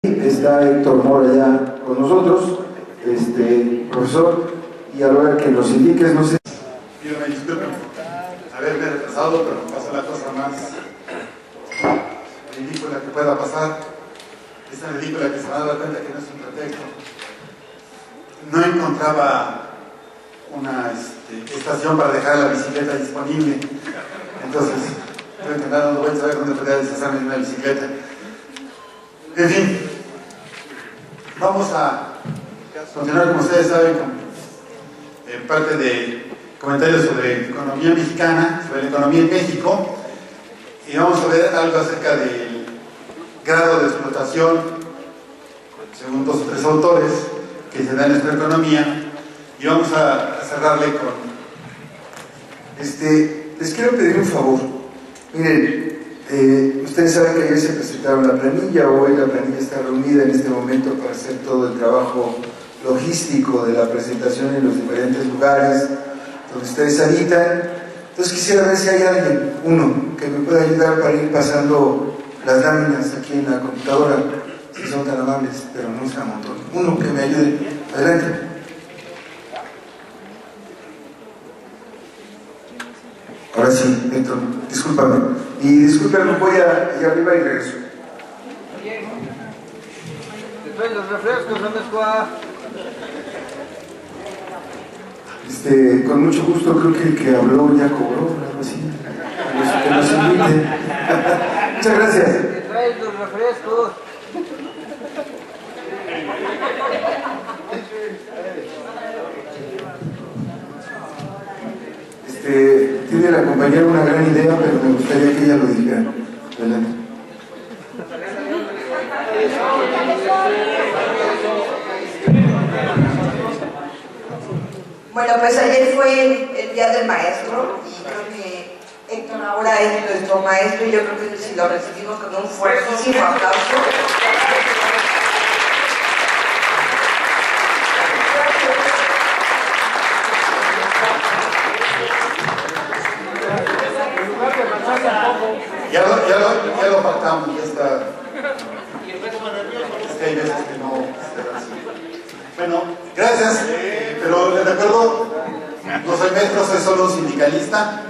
Está Héctor Mora ya con nosotros, profesor, y a la hora que nos indiques, no sé. Pido una disculpa haberme retrasado, pero pasó la cosa más ridícula que pueda pasar. Es tan ridícula que se van a dar cuenta que no es un pretexto. No encontraba una estación para dejar la bicicleta disponible. Entonces, tuve que andar dando vueltas a ver dónde podía deshacerme de una bicicleta. En fin, vamos a continuar, como ustedes saben, con parte de comentarios sobre economía mexicana, sobre la economía en México, y vamos a ver algo acerca del grado de explotación, según 2 o 3 autores, que se da en nuestra economía, y vamos a cerrarle con... Les quiero pedir un favor. Miren, ustedes saben que ayer se presentaron la planilla, hoy la planilla está reunida en este momento para hacer todo el trabajo logístico de la presentación en los diferentes lugares donde ustedes habitan. Entonces quisiera ver si hay alguien, uno, que me pueda ayudar para ir pasando las láminas aquí en la computadora, si son tan amables, pero no sea un montón. Uno que me ayude. Adelante. Ahora sí, Héctor, discúlpame. Y discúlpame, voy allá arriba y regreso. Después los refrescos, ¿dónde está? Con mucho gusto, creo que el que habló ya cobró, algo así. Que nos invite. Muchas gracias. ¿Te traes los refrescos? Tiene la compañera una gran idea, pero me gustaría que ella lo dijera. Adelante. Bueno, pues ayer fue el Día del Maestro y creo que Héctor ahora es nuestro maestro y yo creo que si lo recibimos con un fuertísimo aplauso. Ya lo pactamos, ya está. Es que hay veces que no se así. Bueno, gracias, pero les recuerdo, no soy maestro, soy solo un sindicalista.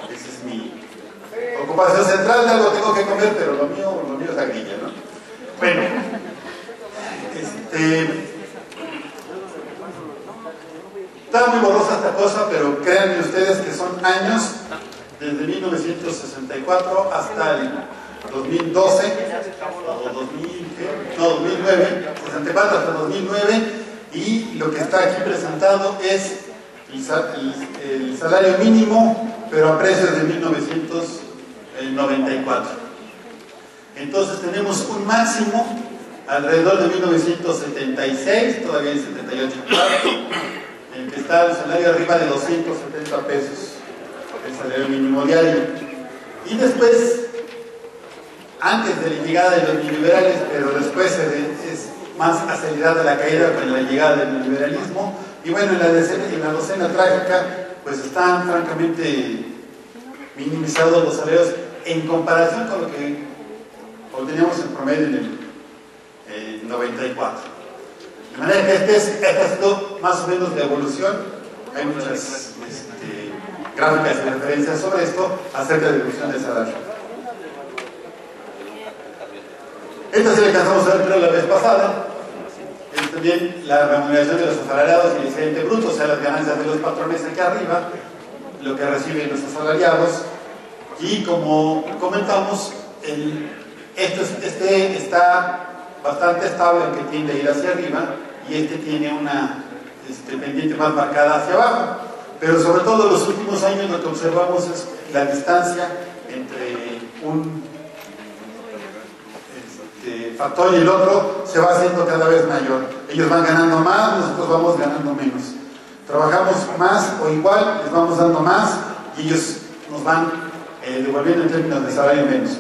Esa es mi ocupación central, de algo tengo que comer, pero lo mío es la grilla, ¿no? Bueno, está muy borrosa esta cosa, pero créanme ustedes que son años, desde 1964 hasta el 2012, o 2009, 64 hasta 2009, y lo que está aquí presentado es el salario mínimo, pero a precios de 1994. Entonces tenemos un máximo alrededor de 1976, todavía en 78, en que está el salario arriba de 270 pesos, el salario mínimo diario. Y después, antes de la llegada de los neoliberales, pero después es más acelerada la caída con la llegada del neoliberalismo, y bueno, en la docena trágica, pues están francamente minimizados los salarios en comparación con lo que obteníamos en promedio en el 94. De manera que esta ha sido más o menos la evolución. Hay muchas gráficas de referencia sobre esto acerca de la evolución del salario. Esta sí la alcanzamos a ver, pero la vez pasada es también la remuneración de los asalariados y el excedente bruto, o sea, las ganancias de los patrones aquí arriba, lo que reciben los asalariados, y como comentamos, este está bastante estable, aunque tiende a ir hacia arriba, y este tiene una pendiente más marcada hacia abajo. Pero sobre todo en los últimos años lo que observamos es la distancia entre un factor y el otro se va haciendo cada vez mayor. Ellos van ganando más, nosotros vamos ganando menos. Trabajamos más o igual, les vamos dando más y ellos nos van devolviendo en términos de salario menos.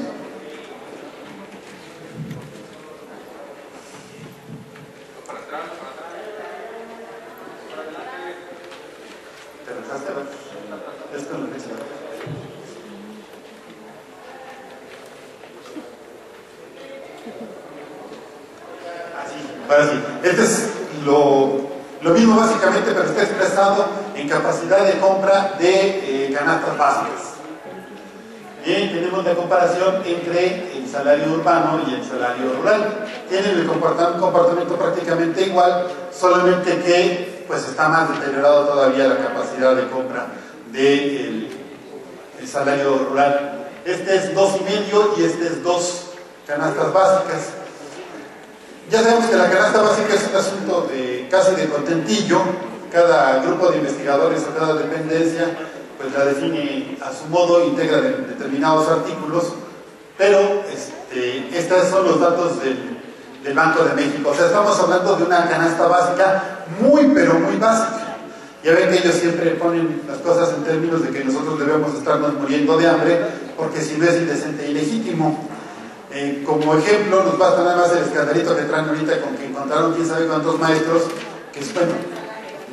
Ahora sí, este es lo mismo básicamente, pero está expresado en capacidad de compra de canastas básicas. Bien, tenemos la comparación entre el salario urbano y el salario rural. Tienen el comportamiento prácticamente igual, solamente que pues está más deteriorado todavía la capacidad de compra del salario rural. Este es 2,5 y este es 2 canastas básicas. Ya sabemos que la canasta básica es un asunto casi de contentillo. Cada grupo de investigadores o cada dependencia pues la define a su modo, integra determinados artículos, pero estos son los datos del Banco de México. O sea, estamos hablando de una canasta básica muy, pero muy básica. Ya ven que ellos siempre ponen las cosas en términos de que nosotros debemos estarnos muriendo de hambre, porque si no es indecente e ilegítimo. Como ejemplo, nos basta nada más el escandalito que traen ahorita con que encontraron quién sabe cuántos maestros, que bueno,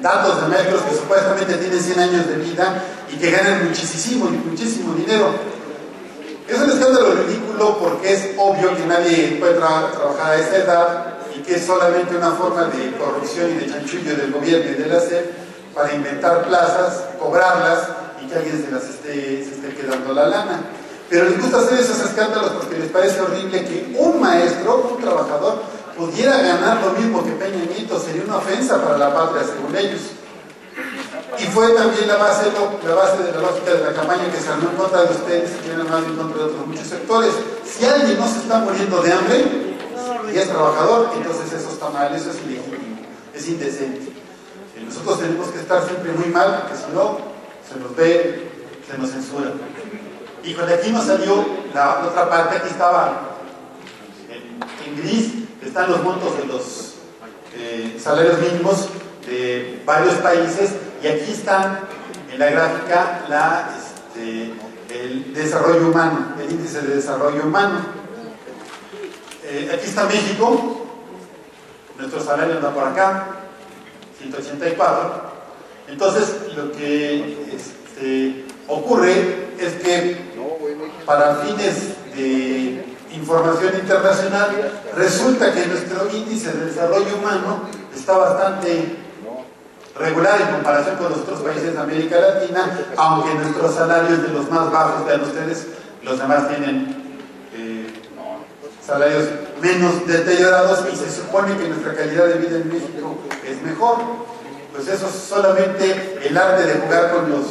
datos de maestros que supuestamente tienen 100 años de vida y que ganan muchísimo dinero. Es un escándalo ridículo porque es obvio que nadie puede trabajar a esa edad y que es solamente una forma de corrupción y de chanchullo del gobierno y de la SEP para inventar plazas, cobrarlas y que alguien se esté quedando la lana. Pero les gusta hacer esos escándalos porque les parece horrible que un maestro, un trabajador, pudiera ganar lo mismo que Peña Nieto. Sería una ofensa para la patria, según ellos. Y fue también la base de la lógica de la campaña que se armó en contra de ustedes y que armado en contra de otros muchos sectores. Si alguien no se está muriendo de hambre y es trabajador, entonces eso está mal, eso es ilegítimo, es indecente. Y nosotros tenemos que estar siempre muy mal, porque si no, se nos ve, se nos censura. Y cuando aquí nos salió la otra parte, aquí estaba en gris, están los montos de los salarios mínimos de varios países, y aquí están en la gráfica el desarrollo humano, el índice de desarrollo humano. Aquí está México, nuestro salario anda por acá, 184. Entonces lo que ocurre es que para fines de información internacional resulta que nuestro índice de desarrollo humano está bastante regular en comparación con los otros países de América Latina, aunque nuestros salarios de los más bajos, vean ustedes, los demás tienen salarios menos deteriorados y se supone que nuestra calidad de vida en México es mejor. Pues eso es solamente el arte de jugar con los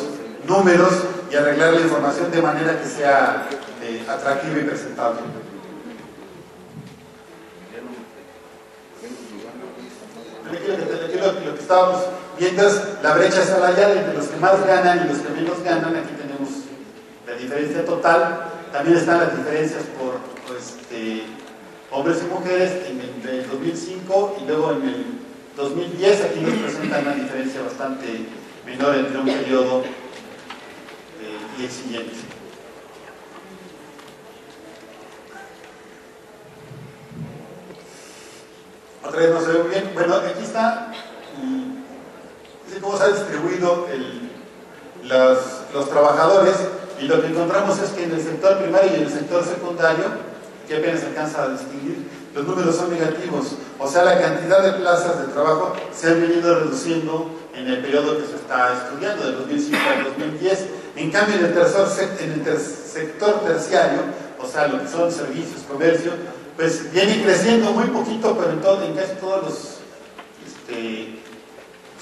números y arreglar la información de manera que sea atractiva y presentable. Aquí lo que estábamos viendo es la brecha salarial entre los que más ganan y los que menos ganan. Aquí tenemos la diferencia total. También están las diferencias por hombres y mujeres en el 2005 y luego en el 2010. Aquí nos presentan una diferencia bastante menor entre un periodo y el siguiente. Otra vez no se ve muy bien. Bueno, aquí está cómo se ha distribuido los trabajadores, y lo que encontramos es que en el sector primario y en el sector secundario, que apenas se alcanza a distinguir, los números son negativos. O sea, la cantidad de plazas de trabajo se han venido reduciendo en el periodo que se está estudiando, del 2005 al 2010. En cambio, en el sector terciario, o sea, lo que son servicios, comercio, pues viene creciendo muy poquito, pero en casi todos los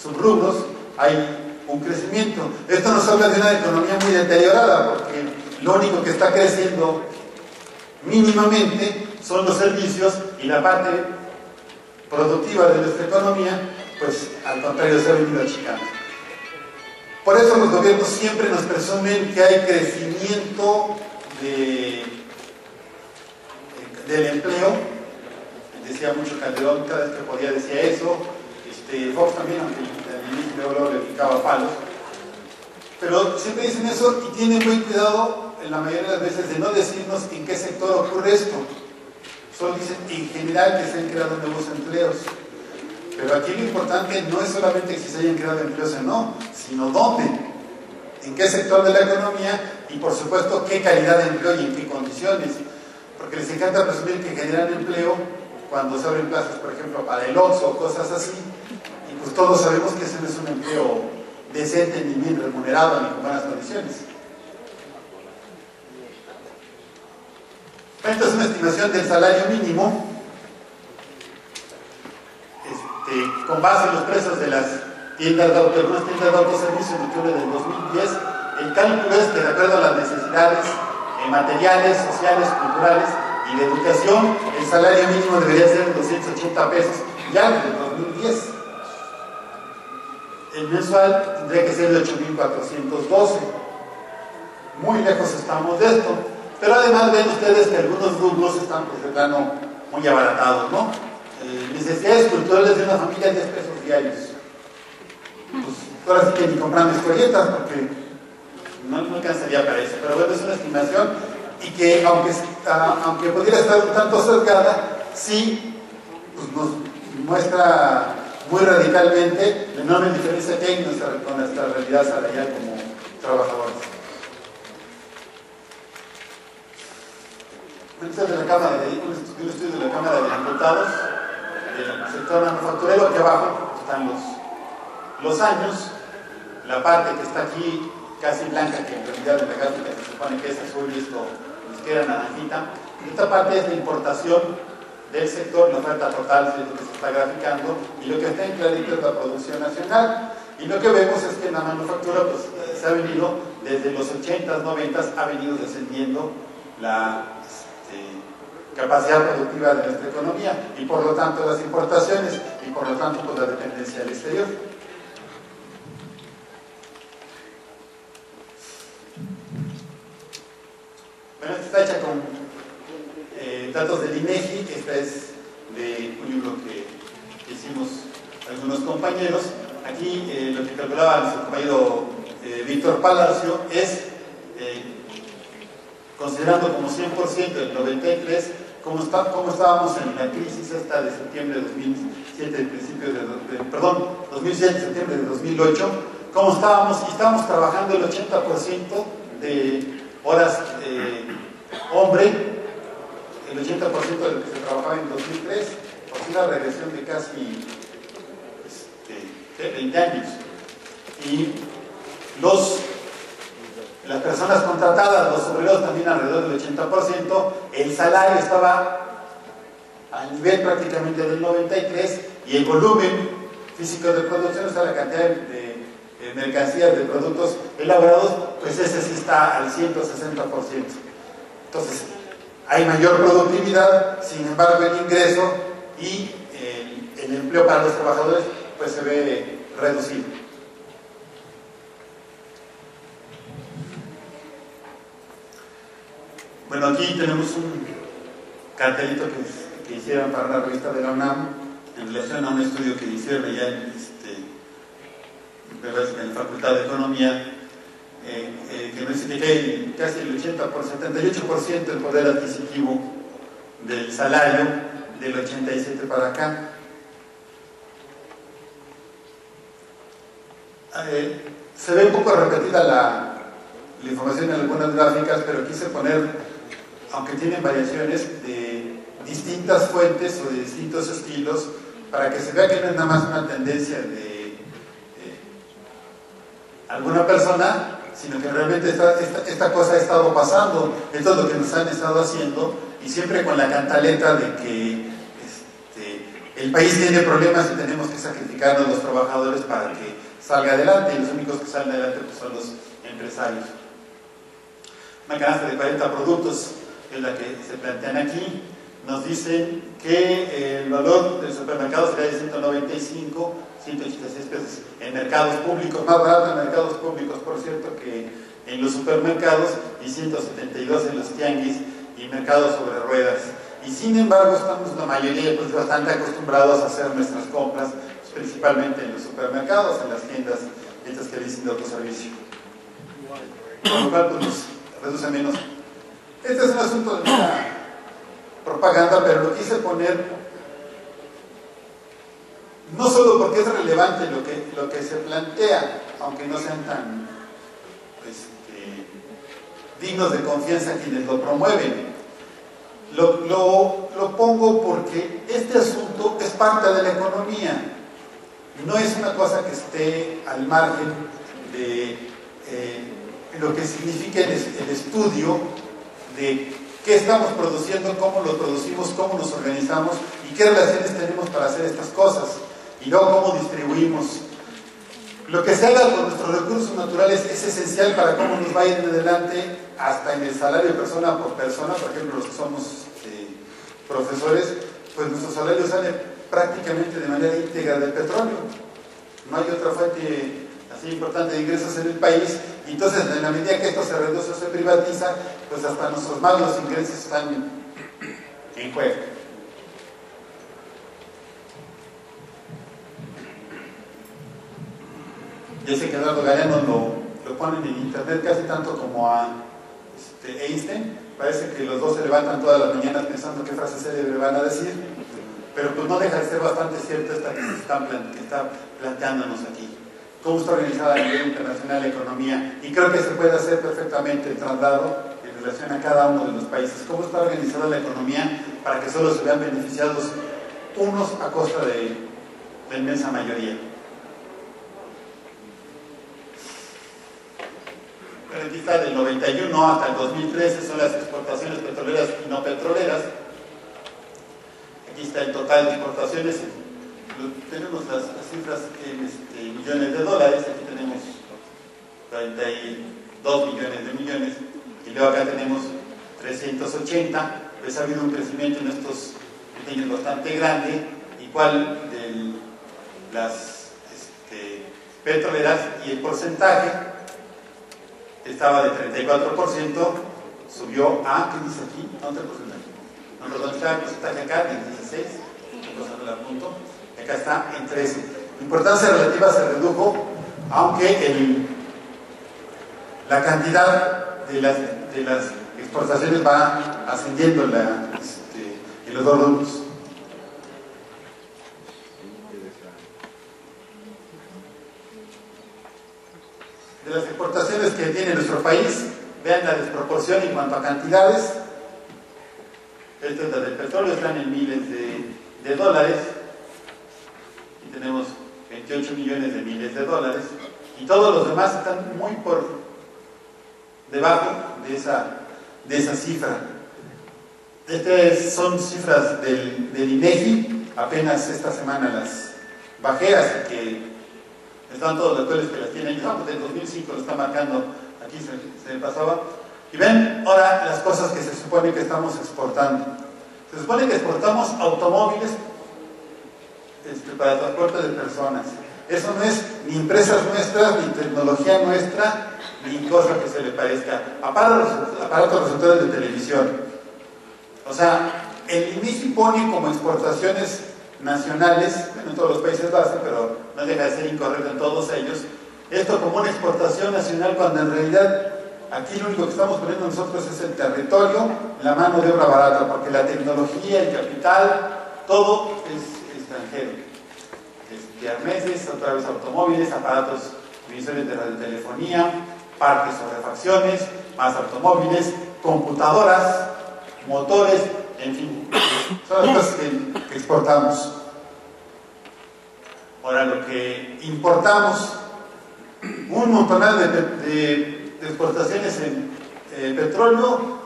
subrubros hay un crecimiento. Esto nos habla de una economía muy deteriorada, porque lo único que está creciendo mínimamente son los servicios, y la parte productiva de nuestra economía, pues al contrario, se ha venido achicando. Por eso los gobiernos siempre nos presumen que hay crecimiento del empleo. Decía mucho Calderón, cada vez que podía decía eso. Fox también, aunque al inicio luego le picaba palos. Pero siempre dicen eso y tienen muy cuidado en la mayoría de las veces de no decirnos en qué sector ocurre esto. Solo dicen en general que se han creado nuevos empleos. Pero aquí lo importante no es solamente que se hayan creado empleos o no, sino dónde, en qué sector de la economía y por supuesto qué calidad de empleo y en qué condiciones. Porque les encanta presumir que generan empleo cuando se abren plazas, por ejemplo, para el Oxxo o cosas así, y pues todos sabemos que ese no es un empleo decente, ni bien remunerado, ni con buenas condiciones. Esta es una estimación del salario mínimo, con base en los precios de las tiendas de autoservicio en octubre del 2010. El cálculo es que, de acuerdo a las necesidades materiales, sociales, culturales y de educación, el salario mínimo debería ser de 280 pesos ya desde el 2010. El mensual tendría que ser de 8.412. Muy lejos estamos de esto. Pero además ven ustedes que algunos rubros están, pues, de plano muy abaratados, ¿no? Necesidades culturales de una familia, 10 pesos diarios. Pues ahora sí que ni comprando historietas, porque no alcanzaría para eso. Pero bueno, es una estimación, y que aunque pudiera estar un tanto sesgada, sí pues nos muestra muy radicalmente la enorme diferencia que hay con nuestra realidad salarial como trabajadores. Este es de la Cámara un estudio de la Cámara de Diputados del sector manufacturero. Aquí abajo están los años. La parte que está aquí casi blanca, que en realidad en la gráfica se supone que es azul y esto ni siquiera naranjita. Esta parte es la importación del sector, la oferta total es lo que se está graficando, y lo que está en clarito es la producción nacional. Y lo que vemos es que en la manufactura pues, se ha venido, desde los 80s, 90s, ha venido descendiendo la capacidad productiva de nuestra economía, y por lo tanto las importaciones, y por lo tanto pues, la dependencia del exterior. Bueno, esta está hecha con datos del INEGI. Esta es de un libro que hicimos algunos compañeros. Aquí lo que calculaba nuestro compañero Víctor Palacio es, considerando como 100% el 93, cómo estábamos en la crisis esta de septiembre de 2007, perdón, 2007, septiembre de 2008, cómo estábamos, y estábamos trabajando el 80% de horas hombre, el 80% de lo que se trabajaba en 2003, por una regresión de casi 20 años. Y las personas contratadas, los obreros también alrededor del 80%, el salario estaba al nivel prácticamente del 93%, y el volumen físico de producción, o sea, la cantidad de mercancías, de productos elaborados, pues ese sí está al 160%. Entonces, hay mayor productividad, sin embargo el ingreso y el empleo para los trabajadores pues se ve reducido. Bueno, aquí tenemos un cartelito que hicieron para una revista de la UNAM en relación a un estudio que hicieron allá en la Facultad de Economía, que nos dice que hay casi el 78% del poder adquisitivo del salario del 87 para acá. Se ve un poco repetida la información en algunas gráficas, pero quise poner, aunque tienen variaciones de distintas fuentes o de distintos estilos, para que se vea que no es nada más una tendencia de alguna persona, sino que realmente esta cosa ha estado pasando. Esto es lo que nos han estado haciendo, y siempre con la cantaleta de que el país tiene problemas y tenemos que sacrificarnos los trabajadores para que salga adelante, y los únicos que salen adelante pues, son los empresarios. Una canasta de 40 productos es la que se plantean aquí. Nos dicen que el valor del supermercado sería de 195, 186 pesos en mercados públicos, más barato en mercados públicos, por cierto, que en los supermercados, y 172 en los tianguis y mercados sobre ruedas. Y sin embargo, estamos la mayoría pues, bastante acostumbrados a hacer nuestras compras, pues, principalmente en los supermercados, en las tiendas estas que dicen de autoservicio. Con lo cual, pues, nos reduce menos. Este es un asunto de una propaganda, pero lo quise poner no solo porque es relevante lo que se plantea, aunque no sean tan dignos de confianza quienes lo promueven, Lo pongo porque este asunto es parte de la economía. No es una cosa que esté al margen de lo que significa el estudio de qué estamos produciendo, cómo lo producimos, cómo nos organizamos y qué relaciones tenemos para hacer estas cosas. Y luego cómo distribuimos. Lo que se haga con nuestros recursos naturales es esencial para cómo nos va a ir de adelante, hasta en el salario persona por persona. Por ejemplo, los que somos profesores, pues nuestro salario sale prácticamente de manera íntegra del petróleo. No hay otra fuente así importante de ingresos en el país, y entonces en la medida que esto se reduce o se privatiza, pues hasta nuestros malos ingresos están en juego. Ya sé que Eduardo Galeano lo ponen en internet casi tanto como a Einstein. Parece que los dos se levantan todas las mañanas pensando qué frase célebre van a decir, pero pues no deja de ser bastante cierto esta que se está planteándonos aquí. Cómo está organizada a nivel internacional la economía, y creo que se puede hacer perfectamente el traslado en relación a cada uno de los países. Cómo está organizada la economía para que solo se vean beneficiados unos a costa de la inmensa mayoría. Aquí está del 91 hasta el 2013, son las exportaciones petroleras y no petroleras. Aquí está el total de exportaciones. Tenemos las cifras en millones de dólares. Aquí tenemos 42 millones de millones. Y luego acá tenemos 380. Pues ha habido un crecimiento en estos pequeños bastante grande. Igual de las petroleras, y el porcentaje estaba de 34%, subió a, ¿qué dice aquí? No, otro porcentaje. No, perdón, está el porcentaje acá, de 16, punto, acá está en 13. La importancia relativa se redujo, aunque la cantidad de las exportaciones va ascendiendo en los dos rubros. De las exportaciones que tiene nuestro país, vean la desproporción en cuanto a cantidades. Esta es la del petróleo, están en miles de dólares, y tenemos 28 millones de miles de dólares, y todos los demás están muy por debajo de esa cifra. Estas son cifras del INEGI, apenas esta semana las bajé, así que están todos los actuales que las tienen. Pues del 2005 lo está marcando, aquí se me pasaba. Y ven ahora las cosas que se supone que estamos exportando. Se supone que exportamos automóviles para transporte de personas. Eso no es ni empresas nuestras, ni tecnología nuestra, ni cosa que se le parezca. Aparatos receptores de televisión. O sea, el INEGI pone como exportaciones nacionales, bueno, en todos los países base, pero no deja de ser incorrecto en todos ellos, esto como una exportación nacional, cuando en realidad aquí lo único que estamos poniendo nosotros es el territorio, la mano de obra barata, porque la tecnología, el capital, todo es extranjero. Arneses, otra vez automóviles, aparatos, divisores de radiotelefonía, parques o refacciones, más automóviles, computadoras, motores, en fin, son las cosas que exportamos. Ahora, lo que importamos, un montonal de exportaciones en petróleo,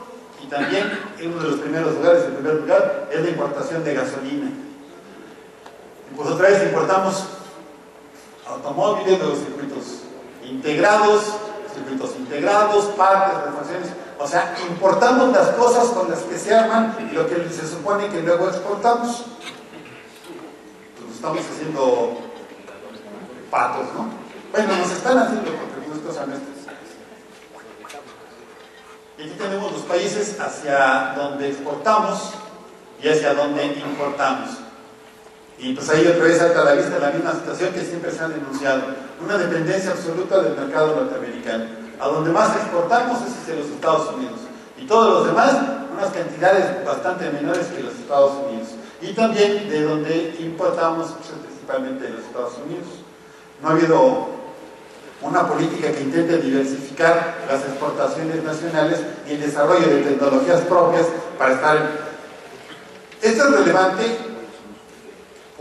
y también en uno de los primeros lugares, el primer lugar, es la importación de gasolina. Y pues otra vez importamos automóviles, los circuitos integrados, parques, refacciones. O sea, importamos las cosas con las que se arman lo que se supone que luego exportamos. Pues estamos haciendo patos, ¿no? Bueno, nos están haciendo porque nuestros nuestros. Y aquí tenemos los países hacia donde exportamos y hacia donde importamos. Y pues ahí otra vez salta a la vista la misma situación que siempre se ha denunciado. Una dependencia absoluta del mercado norteamericano. A donde más exportamos es hacia los Estados Unidos. Y todos los demás, unas cantidades bastante menores que los Estados Unidos. Y también de donde importamos, pues, principalmente de los Estados Unidos. No ha habido una política que intente diversificar las exportaciones nacionales y el desarrollo de tecnologías propias para estar Esto es relevante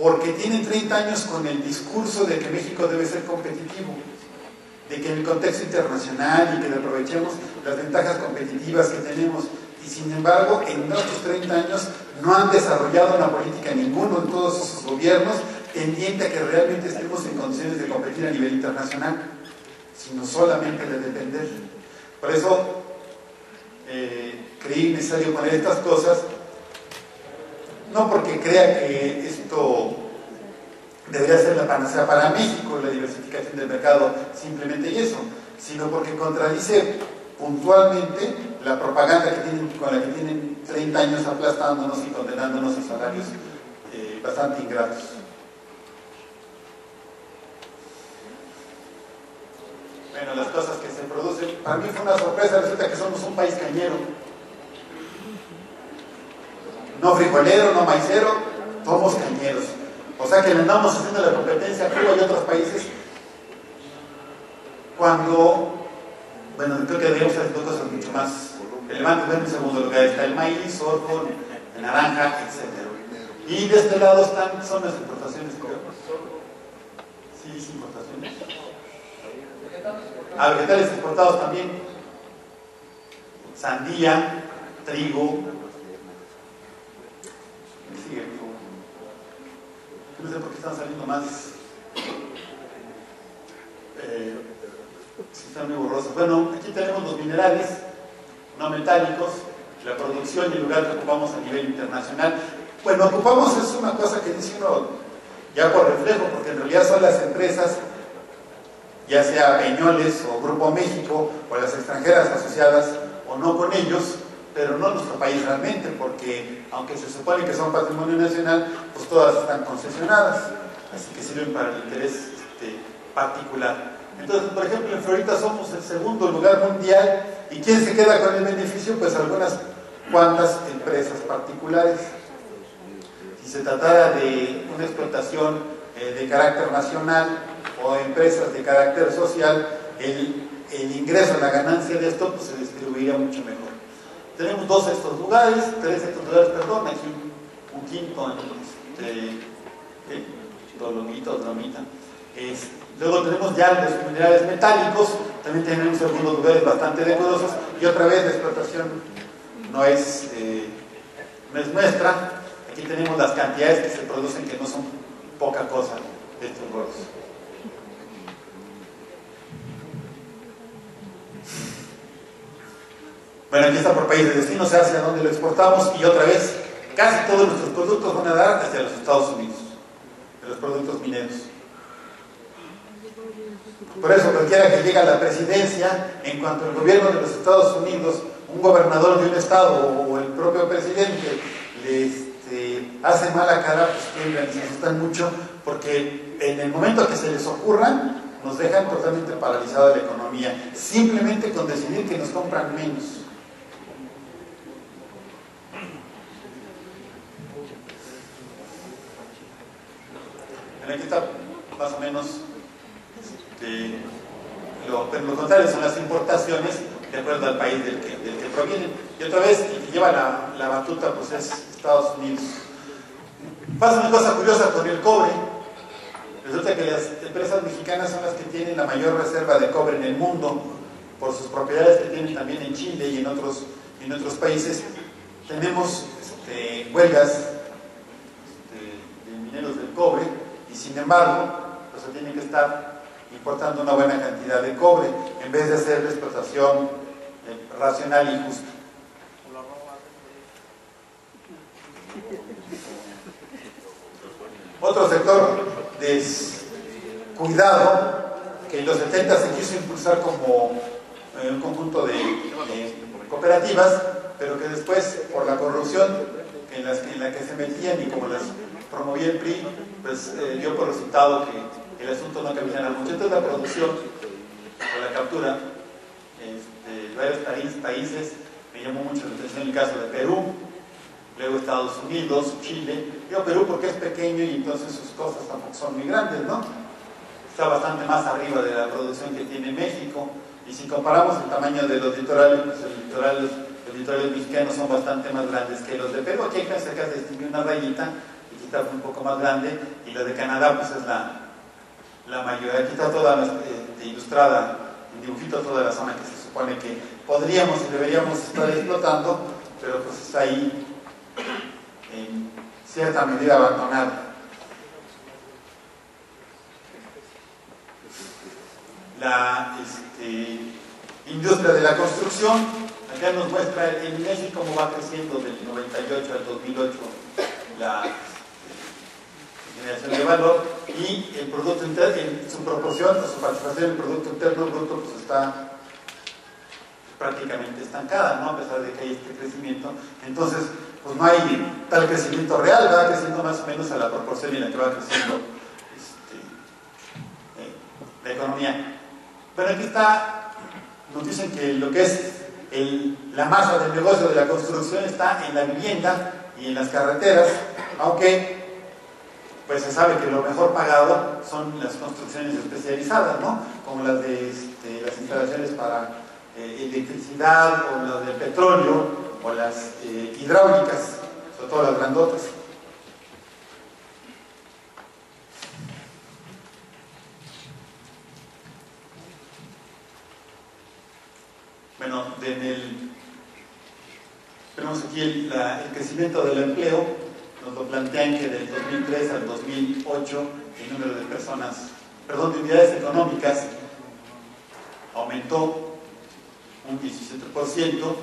porque tienen 30 años con el discurso de que México debe ser competitivo, de que en el contexto internacional y que aprovechemos las ventajas competitivas que tenemos. Y sin embargo, en estos 30 años no han desarrollado una política, ninguno de todos esos gobiernos, tendiente a que realmente estemos en condiciones de competir a nivel internacional, sino solamente de depender. Por eso creí necesario poner estas cosas, no porque crea que esto debería ser la panacea para México, la diversificación del mercado, simplemente y eso, sino porque contradice puntualmente la propaganda que tienen, con la que tienen 30 años aplastándonos y condenándonos a salarios bastante ingratos. Bueno, las cosas que se producen, para mí fue una sorpresa, resulta que somos un país cañero. No frijolero, no maicero, somos cañeros. O sea que le andamos haciendo la competencia a Cuba y otros países cuando, bueno, creo que deberíamos hacer cosas mucho más relevantes. En segundo lugar está el maíz, sorgo, el naranja, etc. Y de este lado son las importaciones, creo. Sí, importaciones. Vegetales exportados también. Sandía, trigo. Sigue. No sé por qué están saliendo más. Si están muy borrosos. Bueno, aquí tenemos los minerales no metálicos, la producción y el lugar que ocupamos a nivel internacional. Bueno, ocupamos es una cosa que dice uno ya por reflejo, porque en realidad son las empresas, ya sea Peñoles o Grupo México o las extranjeras asociadas o no con ellos, pero no nuestro país realmente, porque aunque se supone que son patrimonio nacional, pues todas están concesionadas, así que sirven para el interés particular. Entonces, por ejemplo, en Florida somos el segundo lugar mundial, y ¿quién se queda con el beneficio? Pues algunas cuantas empresas particulares. Si se tratara de una explotación de carácter nacional o empresas de carácter social, el ingreso, la ganancia de esto, pues se distribuiría mucho mejor. Tenemos 3 sextos lugares, aquí un quinto dolomita. Luego tenemos ya los minerales metálicos, también tenemos algunos lugares bastante decorosos, y otra vez la explotación no es nuestra. Aquí tenemos las cantidades que se producen, que no son poca cosa de estos gordos. Bueno, aquí está por país de destino, o sea, hacia dónde lo exportamos, y otra vez, casi todos nuestros productos van a dar hacia los Estados Unidos, de los productos mineros. Por eso, cualquiera que llegue a la presidencia, en cuanto al gobierno de los Estados Unidos, un gobernador de un estado o el propio presidente hace mala cara, pues tiemblan y se asustan mucho, porque en el momento que se les ocurran, nos dejan totalmente paralizada la economía, simplemente con decidir que nos compran menos. Aquí está más o menos lo contrario, son las importaciones de acuerdo al país del que provienen. Y otra vez, el que lleva la batuta pues es Estados Unidos. Pasa una cosa curiosa con el cobre. Resulta que las empresas mexicanas son las que tienen la mayor reserva de cobre en el mundo, por sus propiedades que tienen también en Chile y en otros países. Tenemos huelgas de mineros del cobre, y sin embargo, pues se tienen que estar importando una buena cantidad de cobre, en vez de hacer la explotación racional y justa. Otro sector descuidado, que en los 70 se quiso impulsar como un conjunto de cooperativas, pero que después, por la corrupción en la que se metían y como las promovía el PRI, pues dio por resultado que el asunto no caminara mucho. Entonces la producción o la captura de varios países, me llamó mucho la atención el caso de Perú, luego Estados Unidos, Chile. Digo Perú porque es pequeño y entonces sus costas tampoco son muy grandes, ¿no? Está bastante más arriba de la producción que tiene México, Y si comparamos el tamaño de los litorales, pues los litorales mexicanos son bastante más grandes que los de Perú. Aquí hay que sacar de distinguir una rayita, y está un poco más grande, y la de Canadá pues es la mayor. Aquí está toda ilustrada en dibujito toda la zona que se supone que podríamos y deberíamos estar explotando, pero pues está ahí en cierta medida abandonada. La industria de la construcción, acá nos muestra en México cómo va creciendo del 98 al 2008 la generación de valor, y el producto interno, en su proporción, su participación en el Producto Interno Bruto, pues está prácticamente estancada, ¿no? A pesar de que hay este crecimiento. Entonces, pues no hay tal crecimiento real, va creciendo más o menos a la proporción en la que va creciendo la economía. Pero aquí está, nos dicen que lo que es la masa del negocio de la construcción está en la vivienda y en las carreteras, aunque pues se sabe que lo mejor pagado son las construcciones especializadas, ¿no? Como las de las instalaciones para electricidad, o las de petróleo, o las hidráulicas, sobre todo las grandotas. Bueno, tenemos aquí el crecimiento del empleo. Nos lo plantean que del 2003 al 2008 el número de de unidades económicas aumentó un 17%,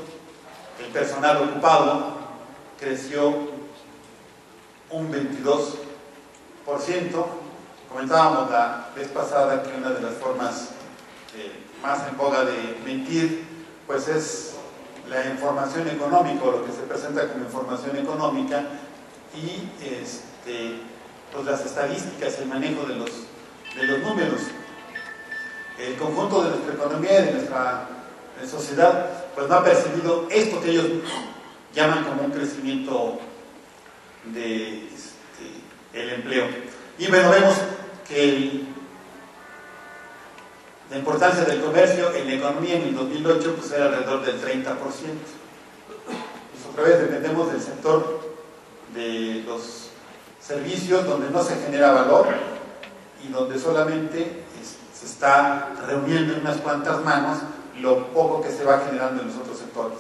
el personal ocupado creció un 22%. Comentábamos la vez pasada que una de las formas más en boga de mentir pues es la información económica, o lo que se presenta como información económica, y pues las estadísticas, el manejo de los números. El conjunto de nuestra economía y de nuestra sociedad pues no ha percibido esto que ellos llaman como un crecimiento de el empleo. Y bueno, vemos que la importancia del comercio en la economía en el 2008 pues era alrededor del 30%. Pues otra vez dependemos del sector de los servicios, donde no se genera valor y donde solamente se está reuniendo en unas cuantas manos lo poco que se va generando en los otros sectores.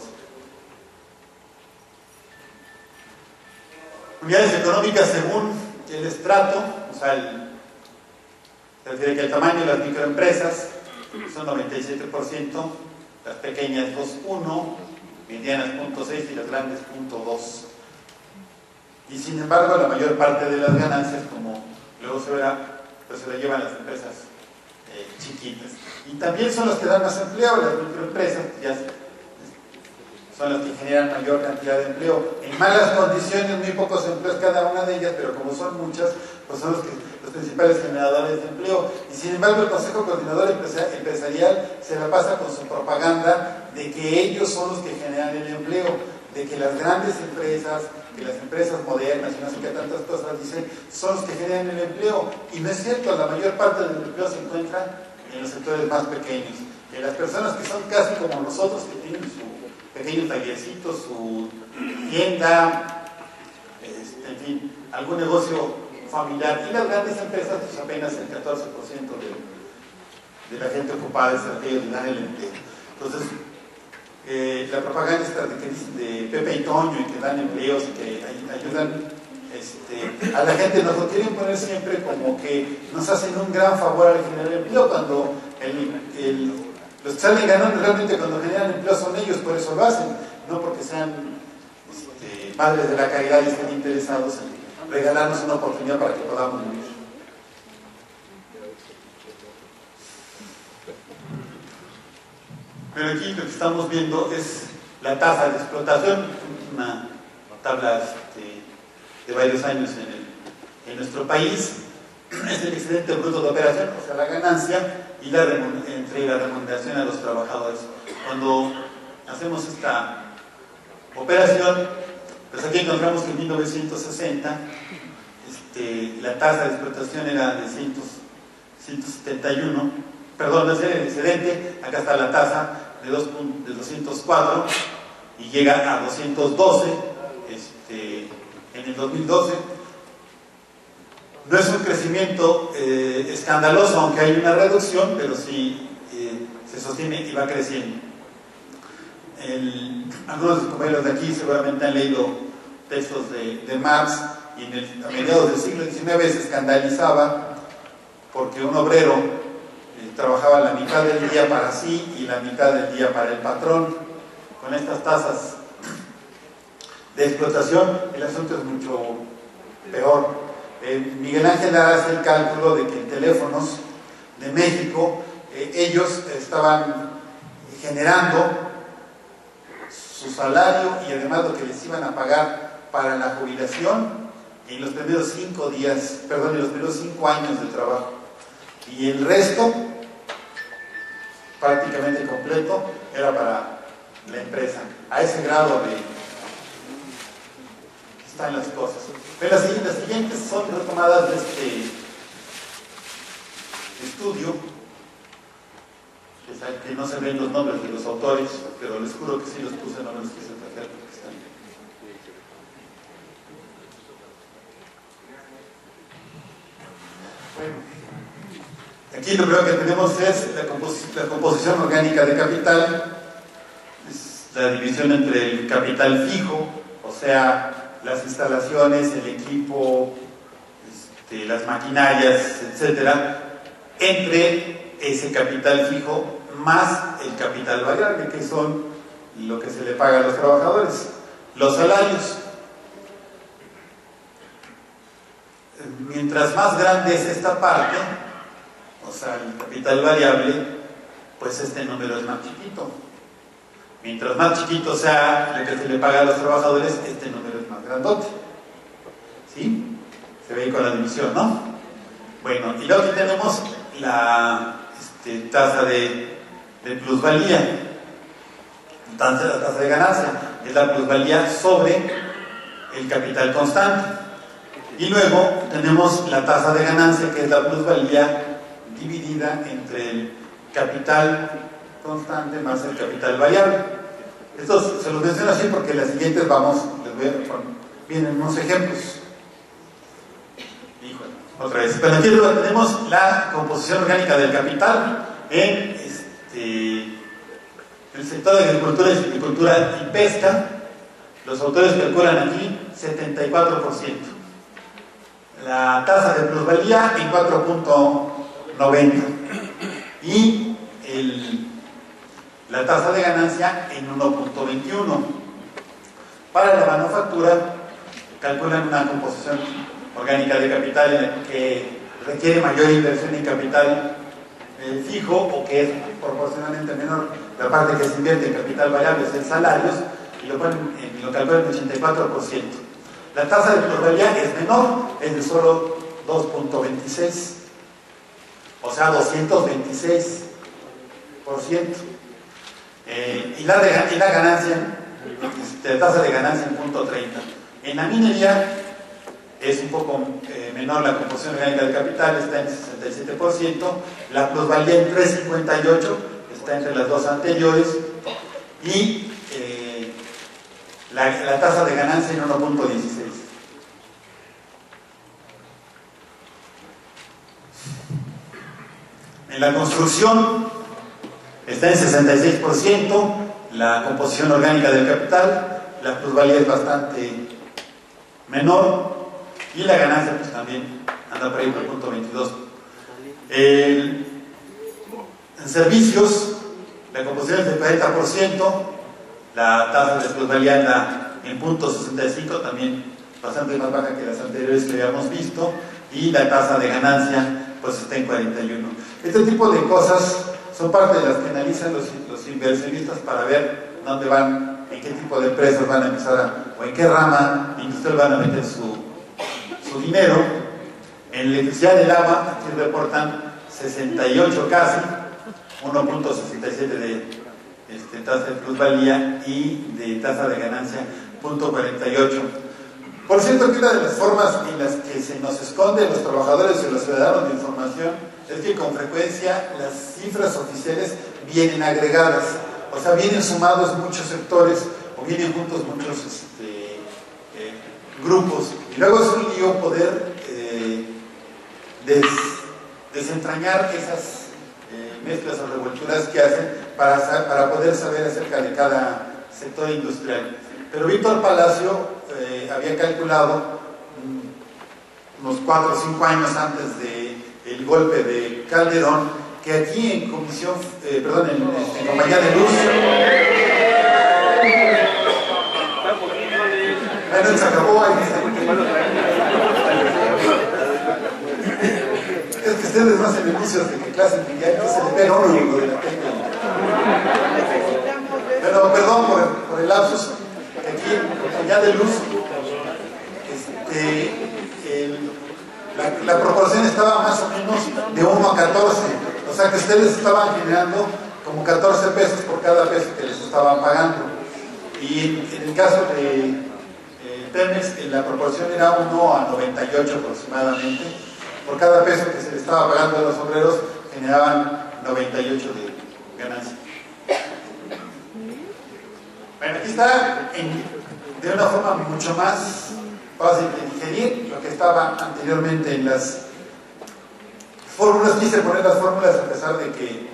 Unidades económicas según el estrato, o sea, se refiere que el tamaño de las microempresas son 97%, las pequeñas 2.1%, medianas 0.6% y las grandes 0.2%. Y sin embargo, la mayor parte de las ganancias, como luego se verá, pues se la llevan las empresas chiquitas. Y también son las que dan más empleo, las microempresas, ya son las que generan mayor cantidad de empleo. En malas condiciones, muy pocos empleos cada una de ellas, pero como son muchas, pues son los principales generadores de empleo. Y sin embargo, el Consejo Coordinador Empresarial se la pasa con su propaganda de que ellos son los que generan el empleo, de que las grandes empresas, que las empresas modernas y no sé qué tantas cosas dicen, son los que generan el empleo. Y no es cierto, la mayor parte del empleo se encuentra en los sectores más pequeños. En las personas que son casi como nosotros, que tienen su pequeño tallercito, su tienda, en fin, algún negocio familiar. Y las grandes empresas, pues apenas el 14% de la gente ocupada es aquellos que dan el empleo. Entonces, la propaganda esta de Pepe y Toño, y que dan empleos y que ayudan a la gente, nos lo quieren poner siempre como que nos hacen un gran favor al generar empleo, cuando los que salen ganando realmente cuando generan empleo son ellos, por eso lo hacen, no porque sean madres de la caridad y estén interesados en regalarnos una oportunidad para que podamos vivir. Pero aquí lo que estamos viendo es la tasa de explotación, una tabla de varios años en nuestro país. Es el excedente bruto de operación, o sea, la ganancia, y entre la remuneración a los trabajadores. Cuando hacemos esta operación, pues aquí encontramos que en 1960 la tasa de explotación era de 171, perdón, no es el excedente, acá está la tasa de 204 y llega a 212 en el 2012. No es un crecimiento escandaloso, aunque hay una reducción, pero sí se sostiene y va creciendo. Algunos de los compañeros de aquí seguramente han leído textos de Marx, y a mediados del siglo XIX se escandalizaba porque un obrero trabajaba la mitad del día para sí y la mitad del día para el patrón. Con estas tasas de explotación el asunto es mucho peor. Miguel Ángel hace el cálculo de que en teléfonos de México ellos estaban generando su salario y además lo que les iban a pagar para la jubilación en los primeros 5 años de trabajo, y el resto prácticamente completo era para la empresa. A ese grado están las cosas. Pero las siguientes son retomadas de este estudio, que no se ven los nombres de los autores, pero les juro que sí los puse, no me los quise traer porque están. Bueno, aquí lo primero que tenemos es la composición orgánica de capital, es la división entre el capital fijo, o sea, las instalaciones, el equipo, las maquinarias, etcétera, entre ese capital fijo más el capital variable, que son lo que se le paga a los trabajadores, los salarios. Mientras más grande es esta parte, o sea, el capital variable, pues este número es más chiquito. Mientras más chiquito sea lo que se le paga a los trabajadores, este número es más grandote. ¿Sí? Se ve ahí con la división, ¿no? Bueno, y luego aquí tenemos la tasa de plusvalía, la tasa de ganancia, es la plusvalía sobre el capital constante. Y luego tenemos la tasa de ganancia, que es la plusvalía dividida entre el capital constante más el capital variable. Esto se los menciono así porque en las siguientes les voy a poner, vienen unos ejemplos. Híjole, otra vez. Pero aquí tenemos la composición orgánica del capital en el sector de agricultura, silvicultura y pesca. Los autores calculan aquí 74%. La tasa de plusvalía en 4.90 y la tasa de ganancia en 1.21. Para la manufactura calculan una composición orgánica de capital que requiere mayor inversión en capital fijo, o que es proporcionalmente menor la parte que se invierte en capital variable, es en salarios, y lo calculan en 84%. La tasa de plusvalía es menor, es de solo 2.26, o sea, 226%. Y la ganancia, la tasa de ganancia en 0.30. En la minería es un poco menor la composición orgánica del capital, está en 67%, la plusvalía en 3.58, está entre las dos anteriores, y la tasa de ganancia en 1.16. En la construcción está en 66% la composición orgánica del capital, la plusvalía es bastante menor y la ganancia pues también anda por ahí por 0.22. En servicios la composición es del 40%, la tasa de plusvalía anda en 0.65, también bastante más baja que las anteriores que habíamos visto, y la tasa de ganancia pues está en 41. Este tipo de cosas son parte de las que analizan los inversionistas para ver dónde van, en qué tipo de empresas van a empezar o en qué rama industrial van a meter su dinero. En electricidad del agua, aquí reportan 68 casi, 1.67 de tasa de plusvalía y de tasa de ganancia 0.48. Por cierto, que una de las formas en las que se nos esconde los trabajadores y los ciudadanos de información es que con frecuencia las cifras oficiales vienen agregadas, o sea, vienen sumados muchos sectores o vienen juntos muchos grupos, y luego es un lío poder desentrañar esas mezclas o revolturas que hacen para poder saber acerca de cada sector industrial. Pero Víctor Palacio había calculado unos 4 o 5 años antes del golpe de Calderón, que aquí en comisión, en Compañía de Luz, bueno, se acabó ahí. Es que ustedes no hacen inicios de que clase mundial, que se le pega uno de la técnica. Pero perdón por el lapsus, aquí en Compañía de Luz, la proporción estaba más o menos de 1 a 14, o sea que ustedes estaban generando como 14 pesos por cada peso que les estaban pagando. Y en el caso de Pemex, la proporción era 1 a 98 aproximadamente. Por cada peso que se le estaba pagando a los obreros, generaban 98 de ganancia. Bueno, aquí está de una forma mucho más fácil de digerir lo que estaba anteriormente en las fórmulas. Quise poner las fórmulas a pesar de que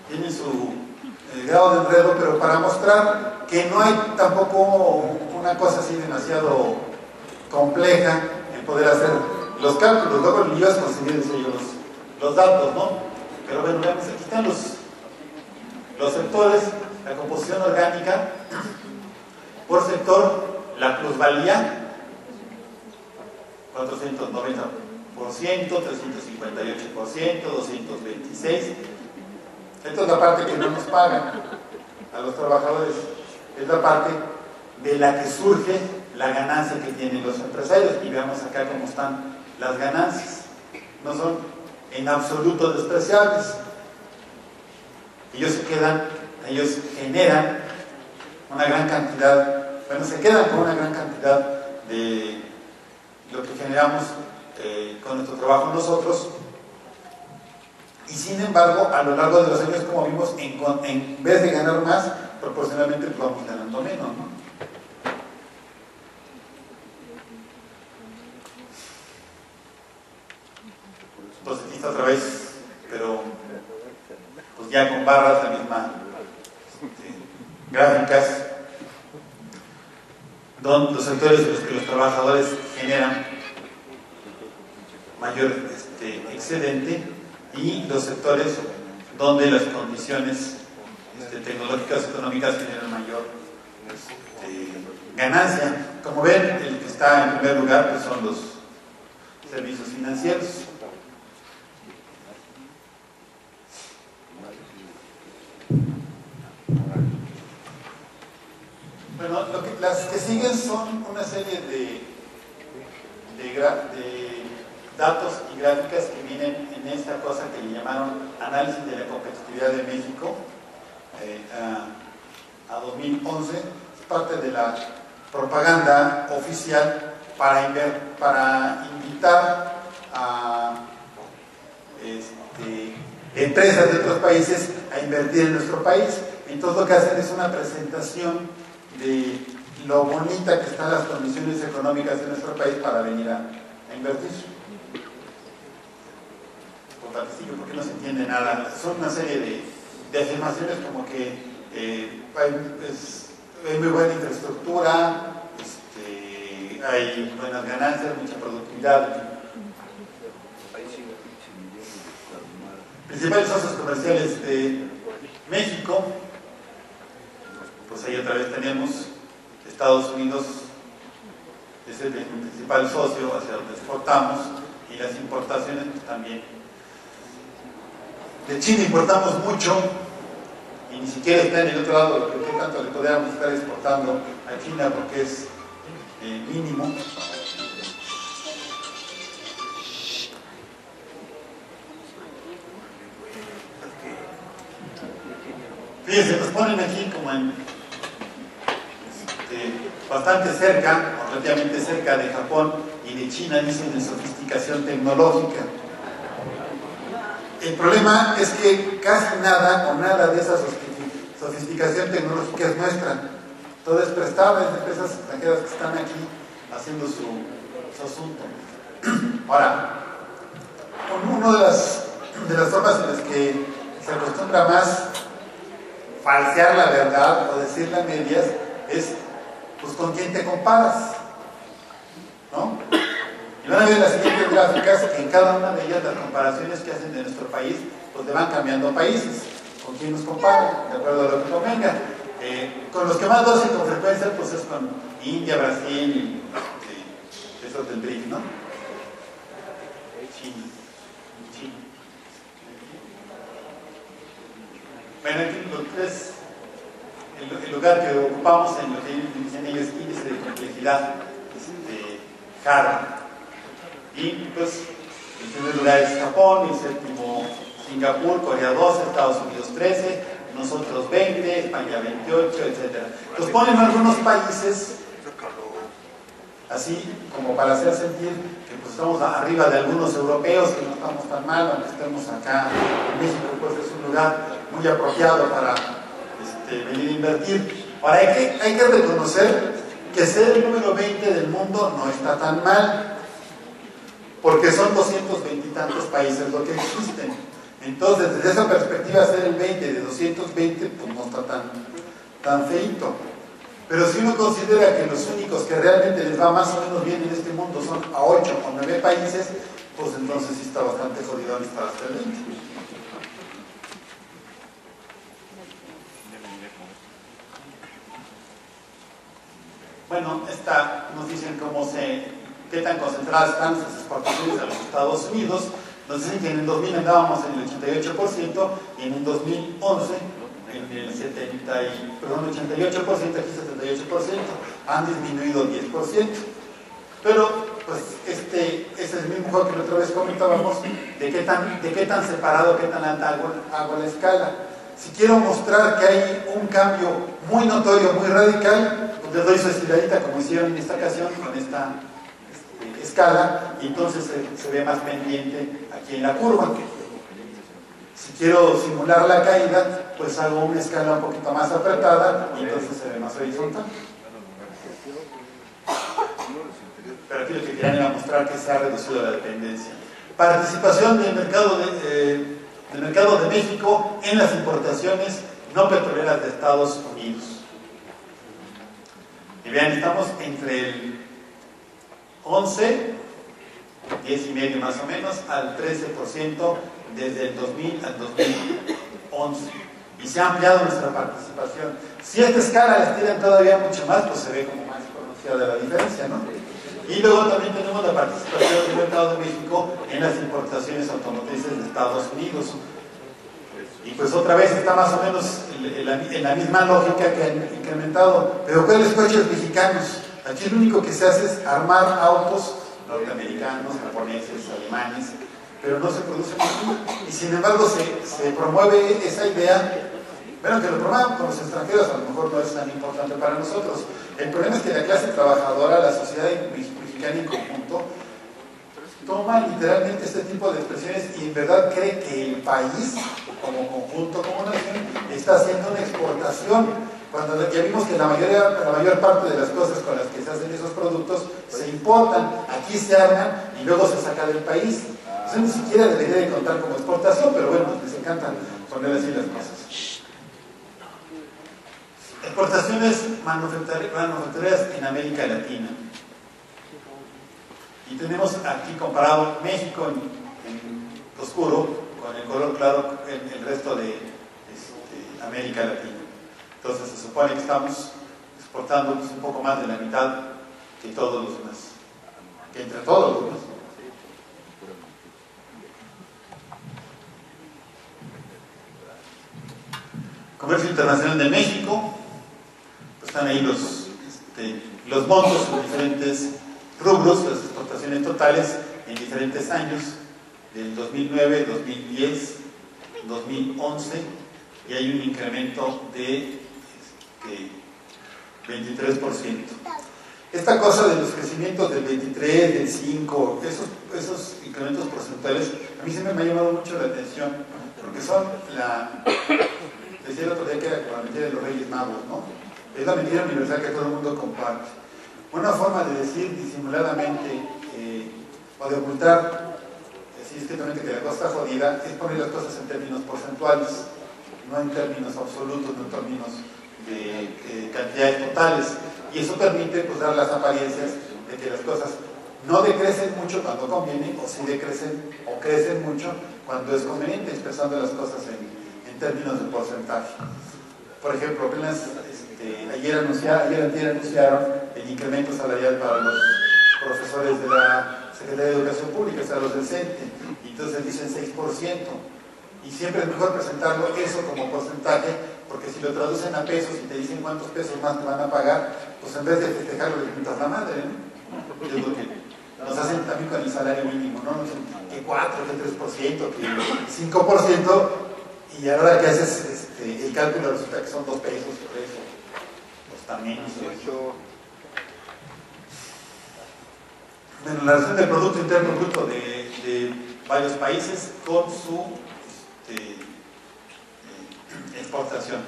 tienen su grado de enredo, pero para mostrar que no hay tampoco una cosa así demasiado compleja en poder hacer los cálculos. Luego le ibas a conseguir los datos, ¿no? Pero bueno, veamos, aquí están los sectores, la composición orgánica por sector, la plusvalía 490%, 358%, 226%. Esta es la parte que no nos pagan a los trabajadores, es la parte de la que surge la ganancia que tienen los empresarios. Y veamos acá cómo están las ganancias, no son en absoluto despreciables. Ellos generan una gran cantidad, bueno, se quedan con una gran cantidad de lo que generamos con nuestro trabajo nosotros, y sin embargo, a lo largo de los años, como vimos, en vez de ganar más, proporcionalmente pues vamos ganando menos, ¿no? Entonces aquí está otra vez, pero pues ya con barras, la misma gráficas, donde los sectores en los que los trabajadores generan mayor excedente, y los sectores donde las condiciones tecnológicas económicas generan mayor ganancia. Como ven, el que está en primer lugar pues son los servicios financieros. Bueno, las que siguen son una serie de datos y gráficas que vienen en esta cosa que le llamaron análisis de la competitividad de México a 2011. Es parte de la propaganda oficial para invitar a empresas de otros países a invertir en nuestro país. Entonces lo que hacen es una presentación de lo bonita que están las condiciones económicas de nuestro país para venir a invertir. Porque no se entiende nada. Son una serie de afirmaciones como que hay muy buena infraestructura, hay buenas ganancias, mucha productividad. Principales socios comerciales de México, pues ahí otra vez tenemos Estados Unidos, es el principal socio hacia donde exportamos, y las importaciones pues también. De China importamos mucho y ni siquiera está en el otro lado de lo que tanto le podríamos estar exportando a China, porque es mínimo. Fíjense, nos ponen aquí como en bastante cerca, o relativamente cerca de Japón y de China dicen de sofisticación tecnológica. El problema es que casi nada o nada de esa sofisticación tecnológica es nuestra. Todo es prestado de empresas extranjeras que están aquí haciendo su asunto. Ahora, una de las formas en las que se acostumbra más falsear la verdad o decirla a medias es, pues, con quién te comparas, ¿no? Y van a ver las siguientes gráficas, que en cada una de ellas las comparaciones que hacen de nuestro país, pues le van cambiando países. ¿Con quién nos comparan? De acuerdo a lo que convenga. Con los que más lo hacen con frecuencia, pues es con India, Brasil, y eso del BRIC, ¿no? China. Bueno, aquí es el lugar que ocupamos en lo que dicen ellos índice de complejidad, Harvard. Y pues el primer lugar es Japón, el séptimo Singapur, Corea 12, Estados Unidos 13, nosotros 20, España 28, etc. Nos ponen algunos países así como para hacer sentir que pues estamos arriba de algunos europeos, que no estamos tan mal, aunque estemos acá en México, pues es un lugar muy apropiado para venir a invertir. Ahora hay que reconocer que ser el número 20 del mundo no está tan mal, porque son 220 y tantos países lo que existen. Entonces, desde esa perspectiva, ser el 20 de 220 pues no está tan feito. Pero si uno considera que los únicos que realmente les va más o menos bien en este mundo son a 8 o 9 países, pues entonces sí está bastante jodido estar hasta el 20. Bueno, nos dicen qué tan concentradas están las exportaciones a los Estados Unidos. Nos dicen que en el 2000 andábamos en el 88% y en el 2011 en el 88%, aquí 78%, han disminuido 10%. Pero, pues, ese es el mismo juego que la otra vez comentábamos, de qué tan separado, qué tan alta hago la escala. Si quiero mostrar que hay un cambio muy notorio, muy radical, pues les doy su estiradita, como hicieron en esta ocasión, con esta escala, y entonces se ve más pendiente aquí en la curva. Si quiero simular la caída, pues hago una escala un poquito más apretada y entonces se ve más horizontal. Pero aquí lo que querían era mostrar que se ha reducido la dependencia. Participación del mercado de México en las importaciones no petroleras de Estados Unidos. Y vean, estamos entre el 11, 10,5 más o menos, al 13% desde el 2000 al 2011. Y se ha ampliado nuestra participación. Si esta escala la estiran todavía mucho más, pues se ve como más pronunciada la diferencia, ¿no? Y luego también tenemos la participación del mercado de México en las importaciones automotrices de Estados Unidos. Y pues otra vez está más o menos en la misma lógica que han incrementado. Pero ¿cuáles coches mexicanos? Aquí lo único que se hace es armar autos norteamericanos, japoneses, alemanes, pero no se producen aquí. Y sin embargo se promueve esa idea. Bueno, que lo promuevan con los extranjeros a lo mejor no es tan importante para nosotros. El problema es que la clase trabajadora, la sociedad mexicana en conjunto, toma literalmente este tipo de expresiones y en verdad cree que el país, como conjunto, como nación, está haciendo una exportación. Cuando ya vimos que la mayor parte de las cosas con las que se hacen esos productos se importan, aquí se arman y luego se saca del país. Eso ni siquiera debería de contar como exportación, pero bueno, les encanta poner así las cosas. Exportaciones manufactureras en América Latina. Y tenemos aquí comparado México en oscuro con el color claro en el resto de América Latina. Entonces se supone que estamos exportando un poco más de la mitad que todos los demás, que entre todos los demás. Comercio Internacional de México, pues están ahí los montos en diferentes rubros, las exportaciones totales en diferentes años, del 2009, 2010, 2011, y hay un incremento de 23%. Esta cosa de los crecimientos del 23, del 5, esos incrementos porcentuales, a mí siempre me ha llamado mucho la atención, porque son decía el otro día que era como la mentira de los Reyes Magos, ¿no? Es la mentira universal que todo el mundo comparte. Una forma de decir disimuladamente o de ocultar, sistémicamente que la cosa está jodida, es poner las cosas en términos porcentuales, no en términos absolutos, no en términos de cantidades totales. Y eso permite pues, dar las apariencias de que las cosas no decrecen mucho cuando conviene, o sí decrecen o crecen mucho cuando es conveniente, expresando las cosas en términos de porcentaje. Por ejemplo, apenas ayer anunciaron el incremento salarial para los profesores de la Secretaría de Educación Pública, o sea, los del CENTE, y entonces dicen 6%. Y siempre es mejor presentarlo eso como porcentaje, porque si lo traducen a pesos y te dicen cuántos pesos más te van a pagar, pues en vez de festejarlo les pintas la madre, ¿no? Es lo que nos hacen también con el salario mínimo, ¿no? Nos dicen que 4, que 3%, que 5%, y a la hora que haces el cálculo resulta que son 2 pesos, 3, pues también. Bueno, la relación del Producto Interno Bruto de varios países con su exportación.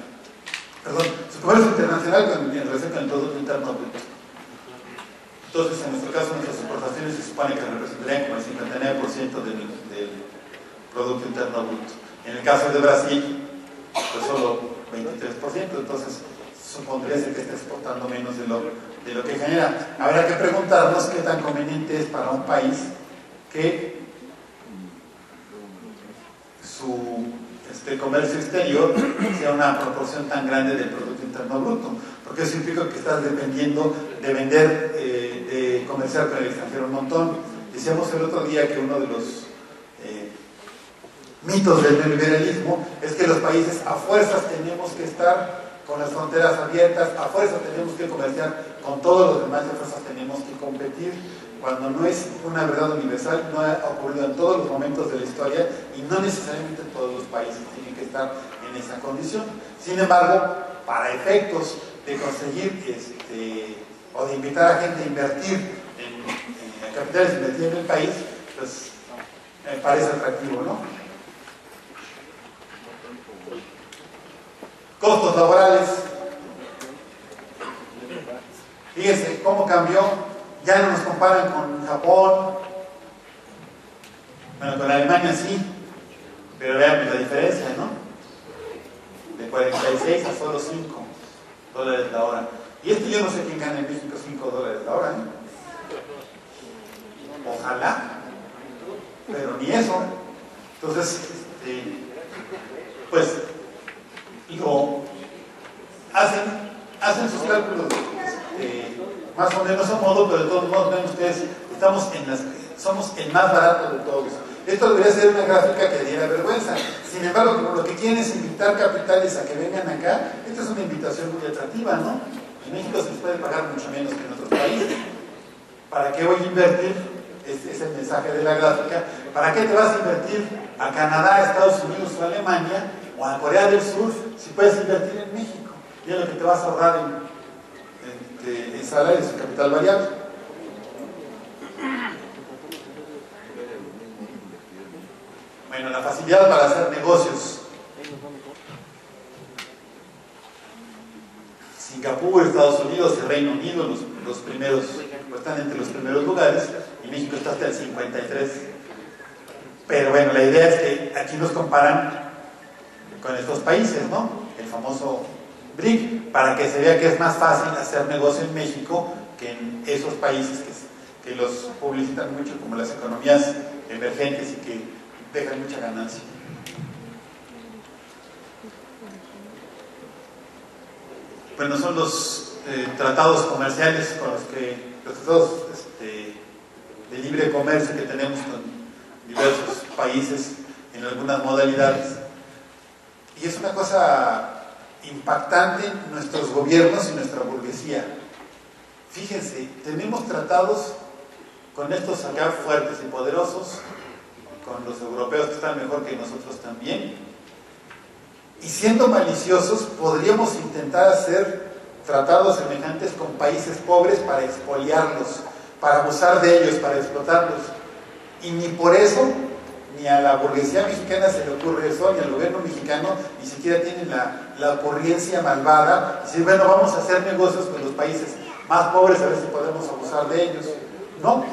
Perdón, su comercio internacional en relación con el Producto Interno Bruto. Entonces, en nuestro caso, nuestras exportaciones se supone que representarían como el 59% del Producto Interno Bruto. En el caso de Brasil, pues solo 23%, entonces supondría ser que está exportando menos de lo que genera. Habrá que preguntarnos qué tan conveniente es para un país que su comercio exterior sea una proporción tan grande del Producto Interno Bruto, porque eso implica que estás dependiendo de vender, de comerciar con el extranjero un montón. Decíamos el otro día que uno de los mitos del neoliberalismo es que los países a fuerzas tenemos que estar con las fronteras abiertas, a fuerzas tenemos que comerciar con todos los demás, a fuerzas tenemos que competir, cuando no es una verdad universal, no ha ocurrido en todos los momentos de la historia y no necesariamente todos los países tienen que estar en esa condición. Sin embargo, para efectos de conseguir o de invitar a gente a invertir en capitales, invertir en el país, pues me parece atractivo, ¿no? Costos laborales. Fíjense cómo cambió. Ya no nos comparan con Japón. Bueno, con Alemania sí. Pero vean la diferencia, ¿no? De 46 a solo $5 la hora. Y yo no sé quién gana en México $5 la hora, ¿eh? Ojalá. Pero ni eso. Entonces, pues hacen sus cálculos más o menos a modo, pero de todos modos ven ustedes, somos el más barato de todos. Esto debería ser una gráfica que diera vergüenza. Sin embargo, como lo que quieren es invitar capitales a que vengan acá, esta es una invitación muy atractiva, ¿no? En México se les puede pagar mucho menos que en otros países. ¿Para qué voy a invertir? Este es el mensaje de la gráfica. ¿Para qué te vas a invertir a Canadá, a Estados Unidos o a Alemania o a Corea del Sur si puedes invertir en México? Y es lo que te vas a ahorrar en salarios y capital variable. Bueno, la facilidad para hacer negocios. Singapur, Estados Unidos y Reino Unido, los primeros, pues están entre los primeros lugares, y México está hasta el 53. Pero bueno, la idea es que aquí nos comparan con estos países, ¿no? El famoso BRIC, para que se vea que es más fácil hacer negocio en México que en esos países que los publicitan mucho como las economías emergentes y que dejan mucha ganancia. Bueno, son los tratados comerciales con los tratados de libre comercio que tenemos con diversos países en algunas modalidades. Y es una cosa impactante nuestros gobiernos y nuestra burguesía. Fíjense, tenemos tratados con estos acá fuertes y poderosos, con los europeos que están mejor que nosotros también, y siendo maliciosos podríamos intentar hacer tratados semejantes con países pobres para expoliarlos, para abusar de ellos, para explotarlos. Y ni por eso, ni a la burguesía mexicana se le ocurre eso, ni al gobierno mexicano, ni siquiera tienen la ocurrencia malvada, y decir, bueno, vamos a hacer negocios con los países más pobres a ver si podemos abusar de ellos. No,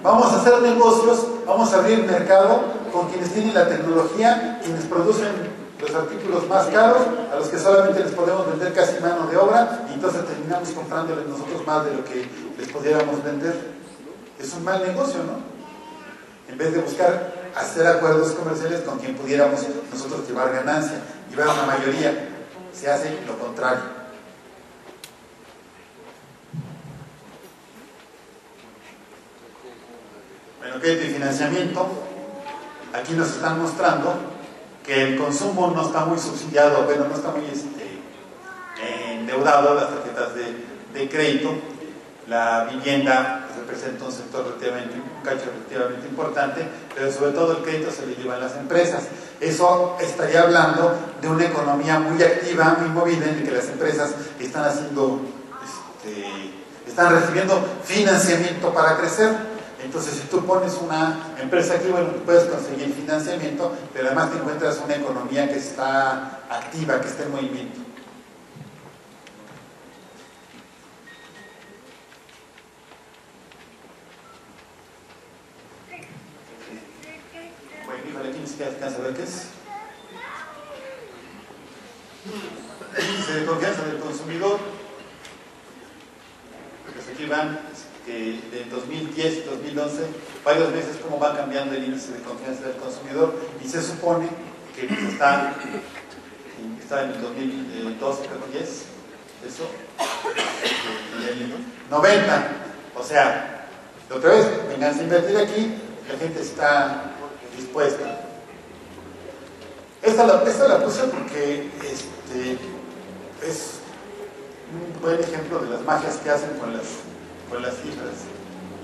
vamos a hacer negocios, vamos a abrir mercado con quienes tienen la tecnología, quienes producen los artículos más caros, a los que solamente les podemos vender casi mano de obra, y entonces terminamos comprándoles nosotros más de lo que les pudiéramos vender. Es un mal negocio, ¿no? En vez de buscar hacer acuerdos comerciales con quien pudiéramos nosotros llevar ganancia, llevar una mayoría, se hace lo contrario. Bueno, crédito y financiamiento. Aquí nos están mostrando que el consumo no está muy subsidiado, bueno, no está muy endeudado, las tarjetas de crédito. La vivienda representa un sector un cacho relativamente importante, pero sobre todo el crédito se le lleva a las empresas. Eso estaría hablando de una economía muy activa, muy movida, en la que las empresas están están recibiendo financiamiento para crecer. Entonces, si tú pones una empresa aquí, bueno, puedes conseguir financiamiento, pero además te encuentras una economía que está activa, que está en movimiento. Bueno, híjole, aquí ni siquiera alcanza a ver qué es. Índice de confianza del consumidor. Pues aquí van de 2010 y 2011, varios meses cómo va cambiando el índice de confianza del consumidor, y se supone que está en el 2012, creo que es eso, el 90, o sea, otra vez, vengan a invertir aquí, la gente está dispuesta. Esta la puse porque es un buen ejemplo de las magias que hacen con las cifras.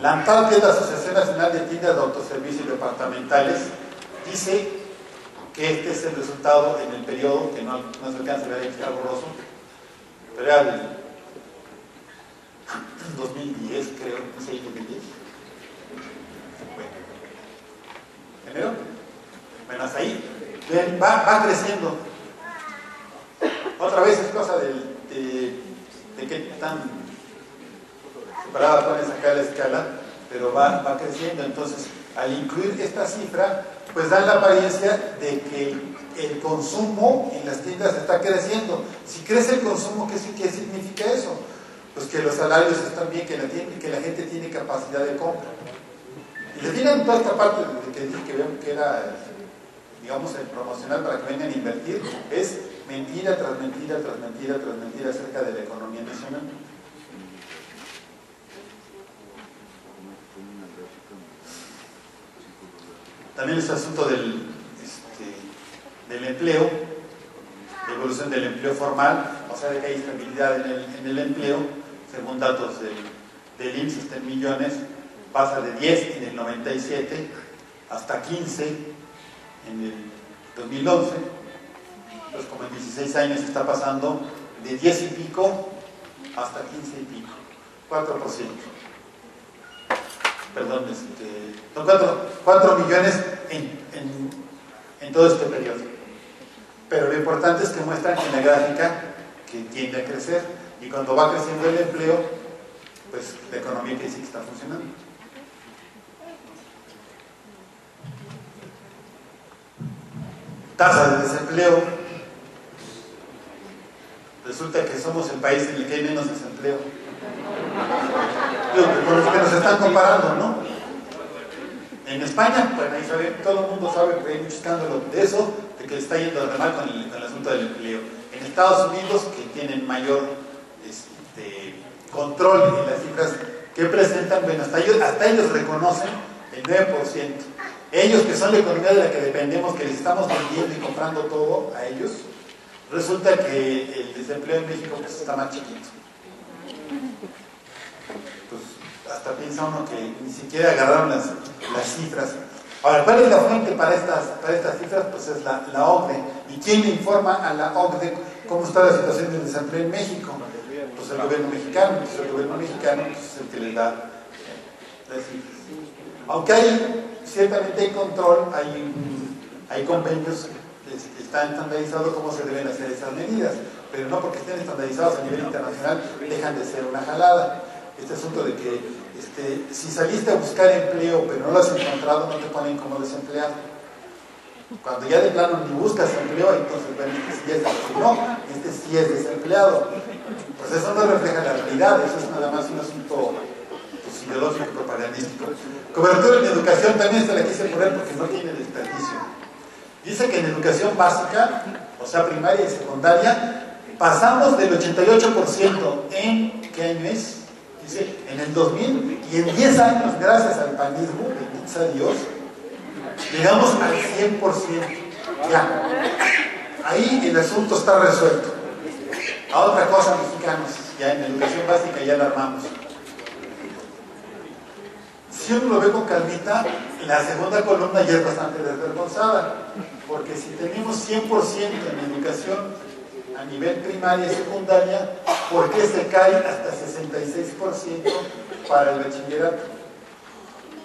La ANTAD, que es la Asociación Nacional de Tiendas de Autoservicio y Departamentales, dice que este es el resultado en el periodo, que no se alcanza a ver, está borroso, pero era del 2010, creo, no sé, 2010. Bueno, ¿enero? Bueno, hasta ahí. Ven, va creciendo. Otra vez es cosa de qué tan separada pones acá la escala, pero va creciendo. Entonces, al incluir esta cifra, pues dan la apariencia de que el consumo en las tiendas está creciendo. Si crece el consumo, ¿qué significa eso? Pues que los salarios están bien, que la gente tiene capacidad de compra. Y le tienen toda esta parte de que dije que era, digamos, el promocional para que vengan a invertir, es mentira tras mentira tras mentira tras mentira acerca de la economía nacional. También este asunto del empleo, la evolución del empleo formal, o sea, de que hay estabilidad en el empleo, según datos del IMSS, está en millones, pasa de 10 en el 97 hasta 15 en el 2011, pues como en 16 años está pasando de 10 y pico hasta 15 y pico, 4%. Perdón, son 4 millones en todo este periodo. Pero lo importante es que muestran en la gráfica que tiende a crecer, y cuando va creciendo el empleo, pues la economía quiere decir que está funcionando. Tasa de desempleo. Resulta que somos el país en el que hay menos desempleo. Con los que nos están comparando, ¿no? En España, bueno, ahí todo el mundo sabe que hay mucho escándalo de eso, de que está yendo de mal con el asunto del empleo. En Estados Unidos, que tienen mayor control en las cifras que presentan, bueno, hasta ellos reconocen el 9%. Ellos, que son la economía de la que dependemos, que les estamos vendiendo y comprando todo a ellos, resulta que el desempleo en México pues está más chiquito. Pues hasta piensa uno que ni siquiera agarraron las cifras. Ahora, ¿cuál es la fuente para estas cifras? Pues es la OCDE. ¿Y quién le informa a la OCDE cómo está la situación del desempleo en México? Pues el gobierno mexicano. Entonces el gobierno mexicano pues, es el que les da las cifras. Aunque ciertamente hay control, hay convenios que están estandarizados cómo se deben hacer esas medidas, pero no porque estén estandarizados a nivel internacional dejan de ser una jalada. Este asunto de que si saliste a buscar empleo pero no lo has encontrado, no te ponen como desempleado. Cuando ya de plano ni buscas empleo, entonces bueno, sí es sí es desempleado. Pues eso no refleja la realidad, eso es nada más un asunto pues, ideológico, propagandístico. Cobertura en educación también se la quise poner porque no tiene desperdicio. Dice que en educación básica, o sea primaria y secundaria, pasamos del 88% en ¿qué año es? Dice, en el 2000, y en 10 años, gracias al panismo, bendito sea Dios, llegamos al 100%. Ya. Ahí el asunto está resuelto. A otra cosa, mexicanos, ya en educación básica ya la armamos. Si uno lo ve con calmita, la segunda columna ya es bastante desvergonzada, porque si tenemos 100% en educación a nivel primaria y secundaria, ¿por qué se cae hasta 66% para el bachillerato?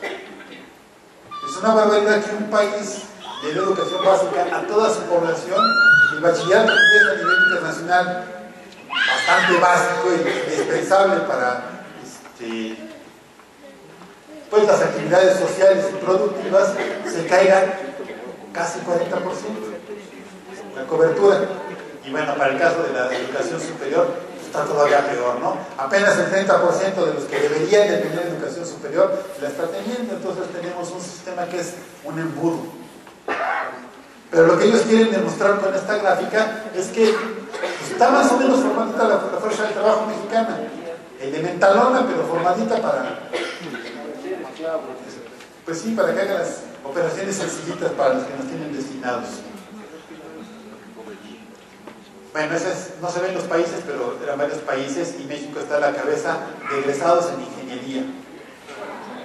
Es una barbaridad que un país de la educación básica a toda su población, el bachillerato que es a nivel internacional bastante básico y indispensable para pues las actividades sociales y productivas, se caiga casi 40% la cobertura. Y bueno, para el caso de la educación superior, pues está todavía peor, ¿no? Apenas el 30% de los que deberían de tener educación superior la está teniendo, entonces tenemos un sistema que es un embudo. Pero lo que ellos quieren demostrar con esta gráfica es que pues, está más o menos formadita la fuerza de trabajo mexicana, elementalona, pero formadita para... Pues sí, para que hagan las operaciones sencillitas para los que nos tienen destinados. Bueno, no se ven los países, pero eran varios países y México está a la cabeza de egresados en ingeniería.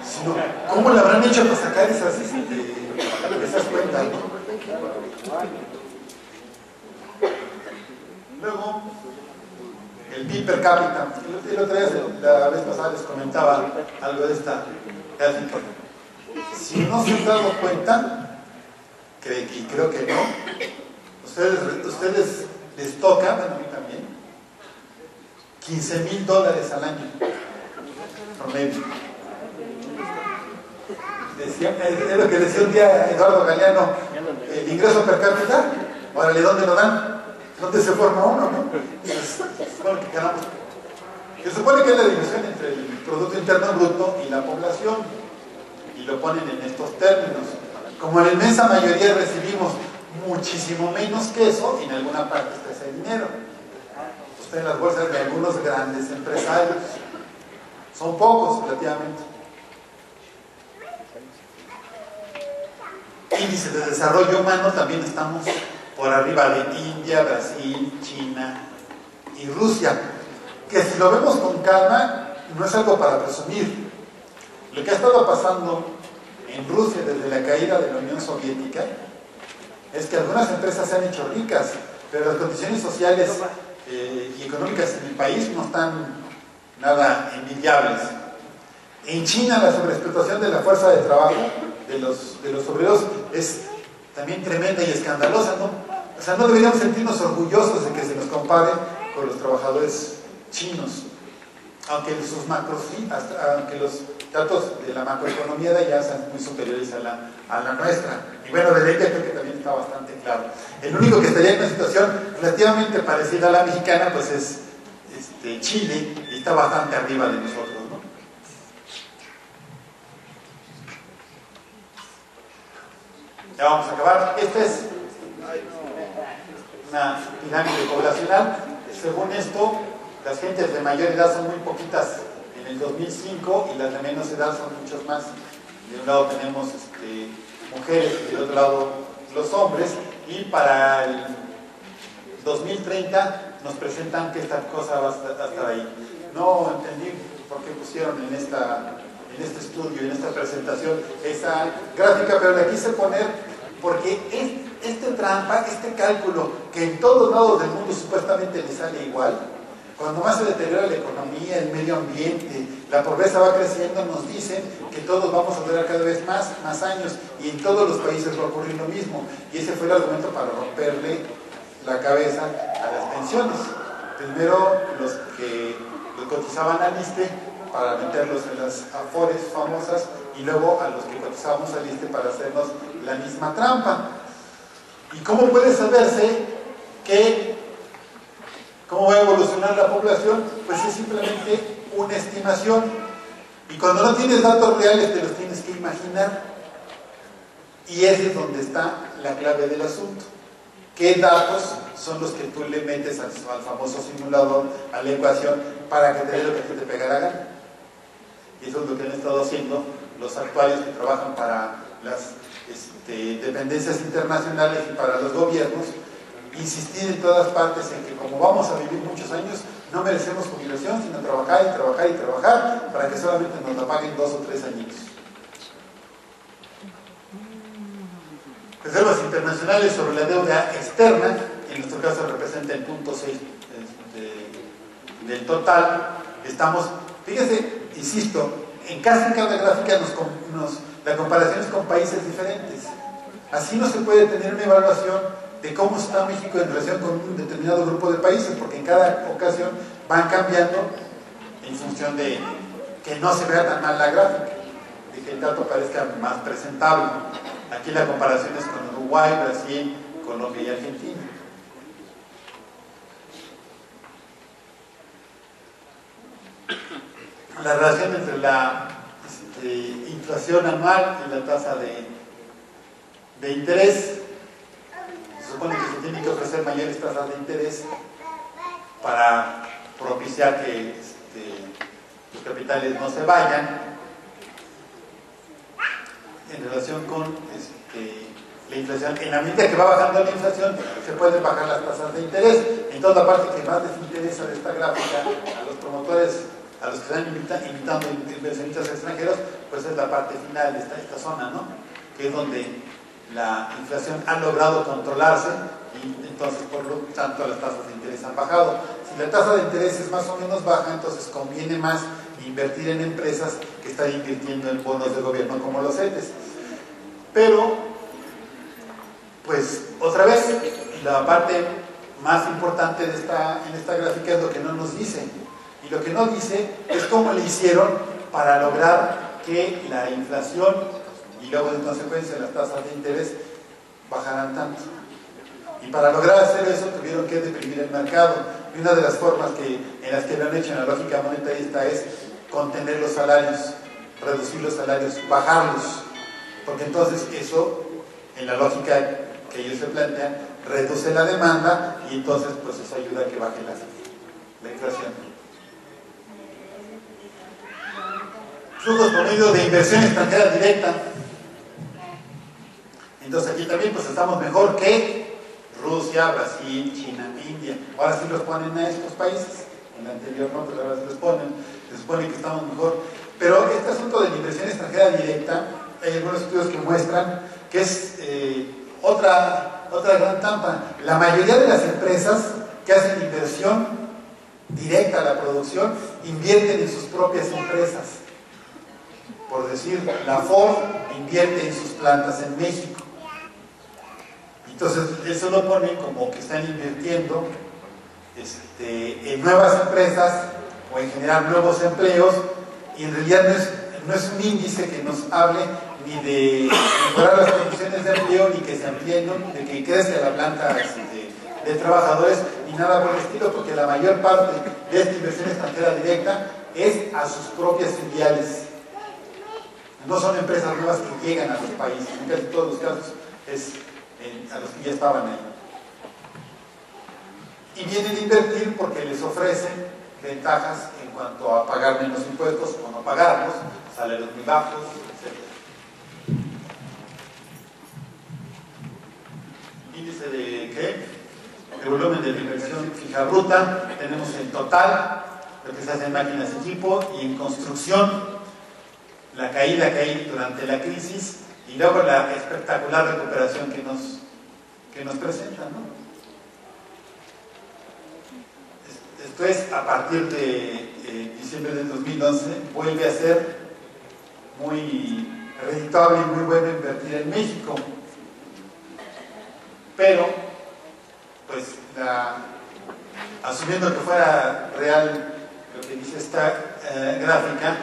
Sino, ¿cómo le habrán hecho para sacar esas cuentas, ¿no? Luego, el PIB per cápita. El otro día, la vez pasada, les comentaba algo de esta gráfica. Si no se han dado cuenta, y creo que no, ustedes les toca, bueno, a mí también, $15,000 al año promedio. Es lo que decía un día Eduardo Galeano, el ingreso per cápita, órale, ¿dónde lo dan? ¿Dónde se forma uno, no? Se supone que es la división entre el Producto Interno Bruto y la población, y lo ponen en estos términos. Como en la inmensa mayoría recibimos muchísimo menos que eso, en alguna parte está ese dinero. Está en las bolsas de algunos grandes empresarios. Son pocos, relativamente. Índice de desarrollo humano, también estamos por arriba de India, Brasil, China y Rusia. Que si lo vemos con calma, no es algo para presumir. Lo que ha estado pasando en Rusia desde la caída de la Unión Soviética es que algunas empresas se han hecho ricas, pero las condiciones sociales y económicas en el país no están nada envidiables. En China la sobreexplotación de la fuerza de trabajo de los obreros es también tremenda y escandalosa, ¿no? O sea, no deberíamos sentirnos orgullosos de que se nos compare con los trabajadores chinos, aunque los datos de la macroeconomía de allá sean muy superiores a la nuestra. Y bueno, de India creo que también está bastante claro. El único que estaría en una situación relativamente parecida a la mexicana, pues es Chile, y está bastante arriba de nosotros, ¿no? Ya vamos a acabar. Esta es una pirámide poblacional. Según esto, las gentes de mayor edad son muy poquitas en el 2005 y las de menos edad son muchos más. De un lado tenemos mujeres y del otro lado los hombres, y para el 2030 nos presentan que esta cosa va a estar ahí. No entendí por qué pusieron en este estudio, en esta presentación, esa gráfica, pero la quise poner porque este trampa, este cálculo que en todos lados del mundo supuestamente le sale igual, Cuando más se deteriora la economía, el medio ambiente, la pobreza va creciendo, nos dicen que todos vamos a durar cada vez más años, y en todos los países va a ocurrir lo mismo. Y ese fue el argumento para romperle la cabeza a las pensiones. Primero los que cotizaban al ISSSTE para meterlos en las afores famosas, y luego a los que cotizábamos al ISSSTE para hacernos la misma trampa. ¿Y cómo puede saberse cómo va a evolucionar la población? Pues es simplemente una estimación. Y cuando no tienes datos reales, te los tienes que imaginar. Y ese es donde está la clave del asunto. ¿Qué datos son los que tú le metes al famoso simulador, a la ecuación, para que te dé lo que te pega la gana? Y eso es lo que han estado haciendo los actuarios que trabajan para las dependencias internacionales y para los gobiernos. Insistir en todas partes en que como vamos a vivir muchos años, no merecemos jubilación, sino trabajar y trabajar y trabajar para que solamente nos la paguen 2 o 3 añitos. Reservas internacionales sobre la deuda externa, en nuestro caso representa el 0.6 del total. Estamos, fíjense, insisto, en cada gráfica la comparación es con países diferentes. Así no se puede tener una evaluación de cómo está México en relación con un determinado grupo de países, porque en cada ocasión van cambiando en función de que no se vea tan mal la gráfica, de que el dato parezca más presentable. Aquí la comparación es con Uruguay, Brasil, Colombia y Argentina. La relación entre la inflación anual y la tasa de interés. Se supone que se tienen que ofrecer mayores tasas de interés para propiciar que los capitales no se vayan. En relación con la inflación, en la medida que va bajando la inflación, se pueden bajar las tasas de interés. Entonces, la parte que más les interesa de esta gráfica a los promotores, a los que están invitando inversionistas extranjeros, pues es la parte final de esta zona, ¿no? Que es donde la inflación ha logrado controlarse y entonces, por lo tanto, las tasas de interés han bajado. Si la tasa de interés es más o menos baja, entonces conviene más invertir en empresas que están invirtiendo en bonos de gobierno como los CETES. Pero, pues, otra vez, la parte más importante en esta gráfica es lo que no nos dice. Y lo que no dice es cómo le hicieron para lograr que la inflación y luego en consecuencia las tasas de interés bajaran tanto. Y para lograr hacer eso tuvieron que deprimir el mercado. Y una de las formas en las que lo han hecho en la lógica monetarista es contener los salarios, reducir los salarios, bajarlos. Porque entonces eso, en la lógica que ellos se plantean, reduce la demanda y entonces pues eso ayuda a que baje la inflación. Flujos promedio de inversión extranjera directa. Entonces aquí también pues estamos mejor que Rusia, Brasil, China, India. Ahora sí los ponen a estos países. En la anterior no, pero ahora sí los ponen. Se supone que estamos mejor. Pero este asunto de la inversión extranjera directa, hay algunos estudios que muestran que es otra gran trampa. La mayoría de las empresas que hacen inversión directa a la producción invierten en sus propias empresas. Por decir, la Ford invierte en sus plantas en México. Entonces, eso lo ponen como que están invirtiendo en nuevas empresas o en generar nuevos empleos, y en realidad no es un índice que nos hable ni de mejorar las condiciones de empleo, ni que se amplíen, de que crezca la planta de trabajadores, ni nada por el estilo, porque la mayor parte de esta inversión extranjera directa es a sus propias filiales. No son empresas nuevas que llegan a los países, en casi todos los casos es a los que ya estaban ahí. Y vienen a invertir porque les ofrecen ventajas en cuanto a pagar menos impuestos o no pagarlos, salarios muy bajos, etc. Índice de ¿qué? El volumen de la inversión fija bruta. Tenemos el total, lo que se hace en máquinas y equipo, y en construcción la caída que hay durante la crisis y luego la espectacular recuperación que nos presenta, ¿no? Esto es a partir de diciembre del 2011 vuelve a ser muy rentable y muy bueno invertir en México. Pero, pues, asumiendo que fuera real lo que dice esta gráfica,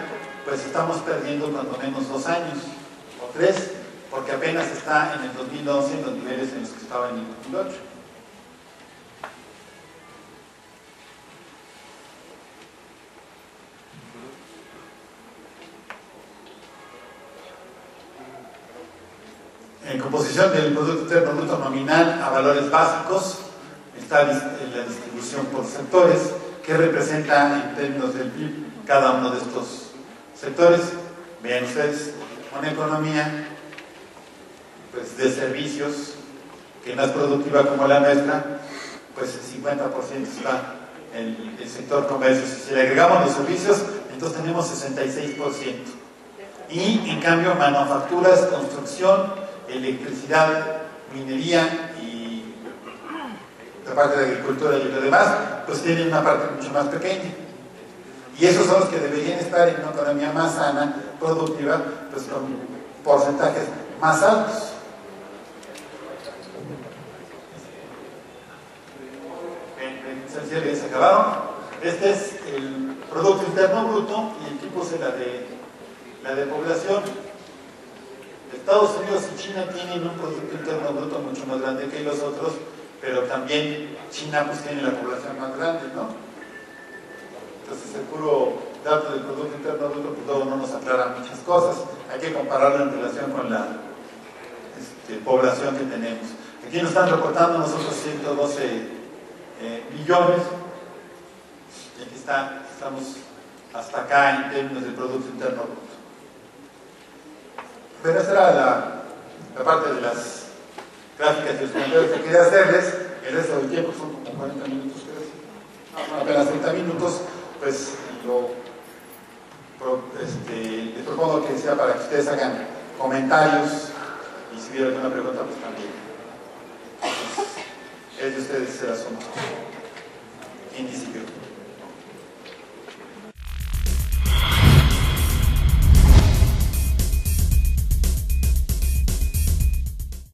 pues estamos perdiendo cuando menos 2 años o 3, porque apenas está en el 2011 en los niveles en los que estaba en el 2008. En composición del Producto Interno Bruto nominal a valores básicos está la distribución por sectores, que representa en términos del PIB cada uno de estos sectores. Vean ustedes, una economía pues, de servicios que no es productiva como la nuestra, pues el 50% está en el sector comercio. Si le agregamos los servicios, entonces tenemos 66%. Y en cambio manufacturas, construcción, electricidad, minería y la parte de agricultura y lo demás, pues tienen una parte mucho más pequeña. Y esos son los que deberían estar en una economía más sana, productiva, pues con porcentajes más altos. Se acabaron. Este es el Producto Interno Bruto y aquí puse la de población. Estados Unidos y China tienen un Producto Interno Bruto mucho más grande que los otros, pero también China pues tiene la población más grande, ¿no? Entonces el puro dato del Producto Interno Bruto pues luego no nos aclara muchas cosas. Hay que compararlo en relación con la población que tenemos. Aquí nos están reportando nosotros 112 billones, y aquí estamos hasta acá en términos del Producto Interno Bruto. Pero esa era la parte de las gráficas y los comentarios que quería hacerles. El resto del tiempo son como 40 minutos, creo. Apenas 30 minutos, pues les propongo que sea para que ustedes hagan comentarios y si hubiera alguna pregunta, pues también. Es de ustedes el asunto. ¿Quién dice que?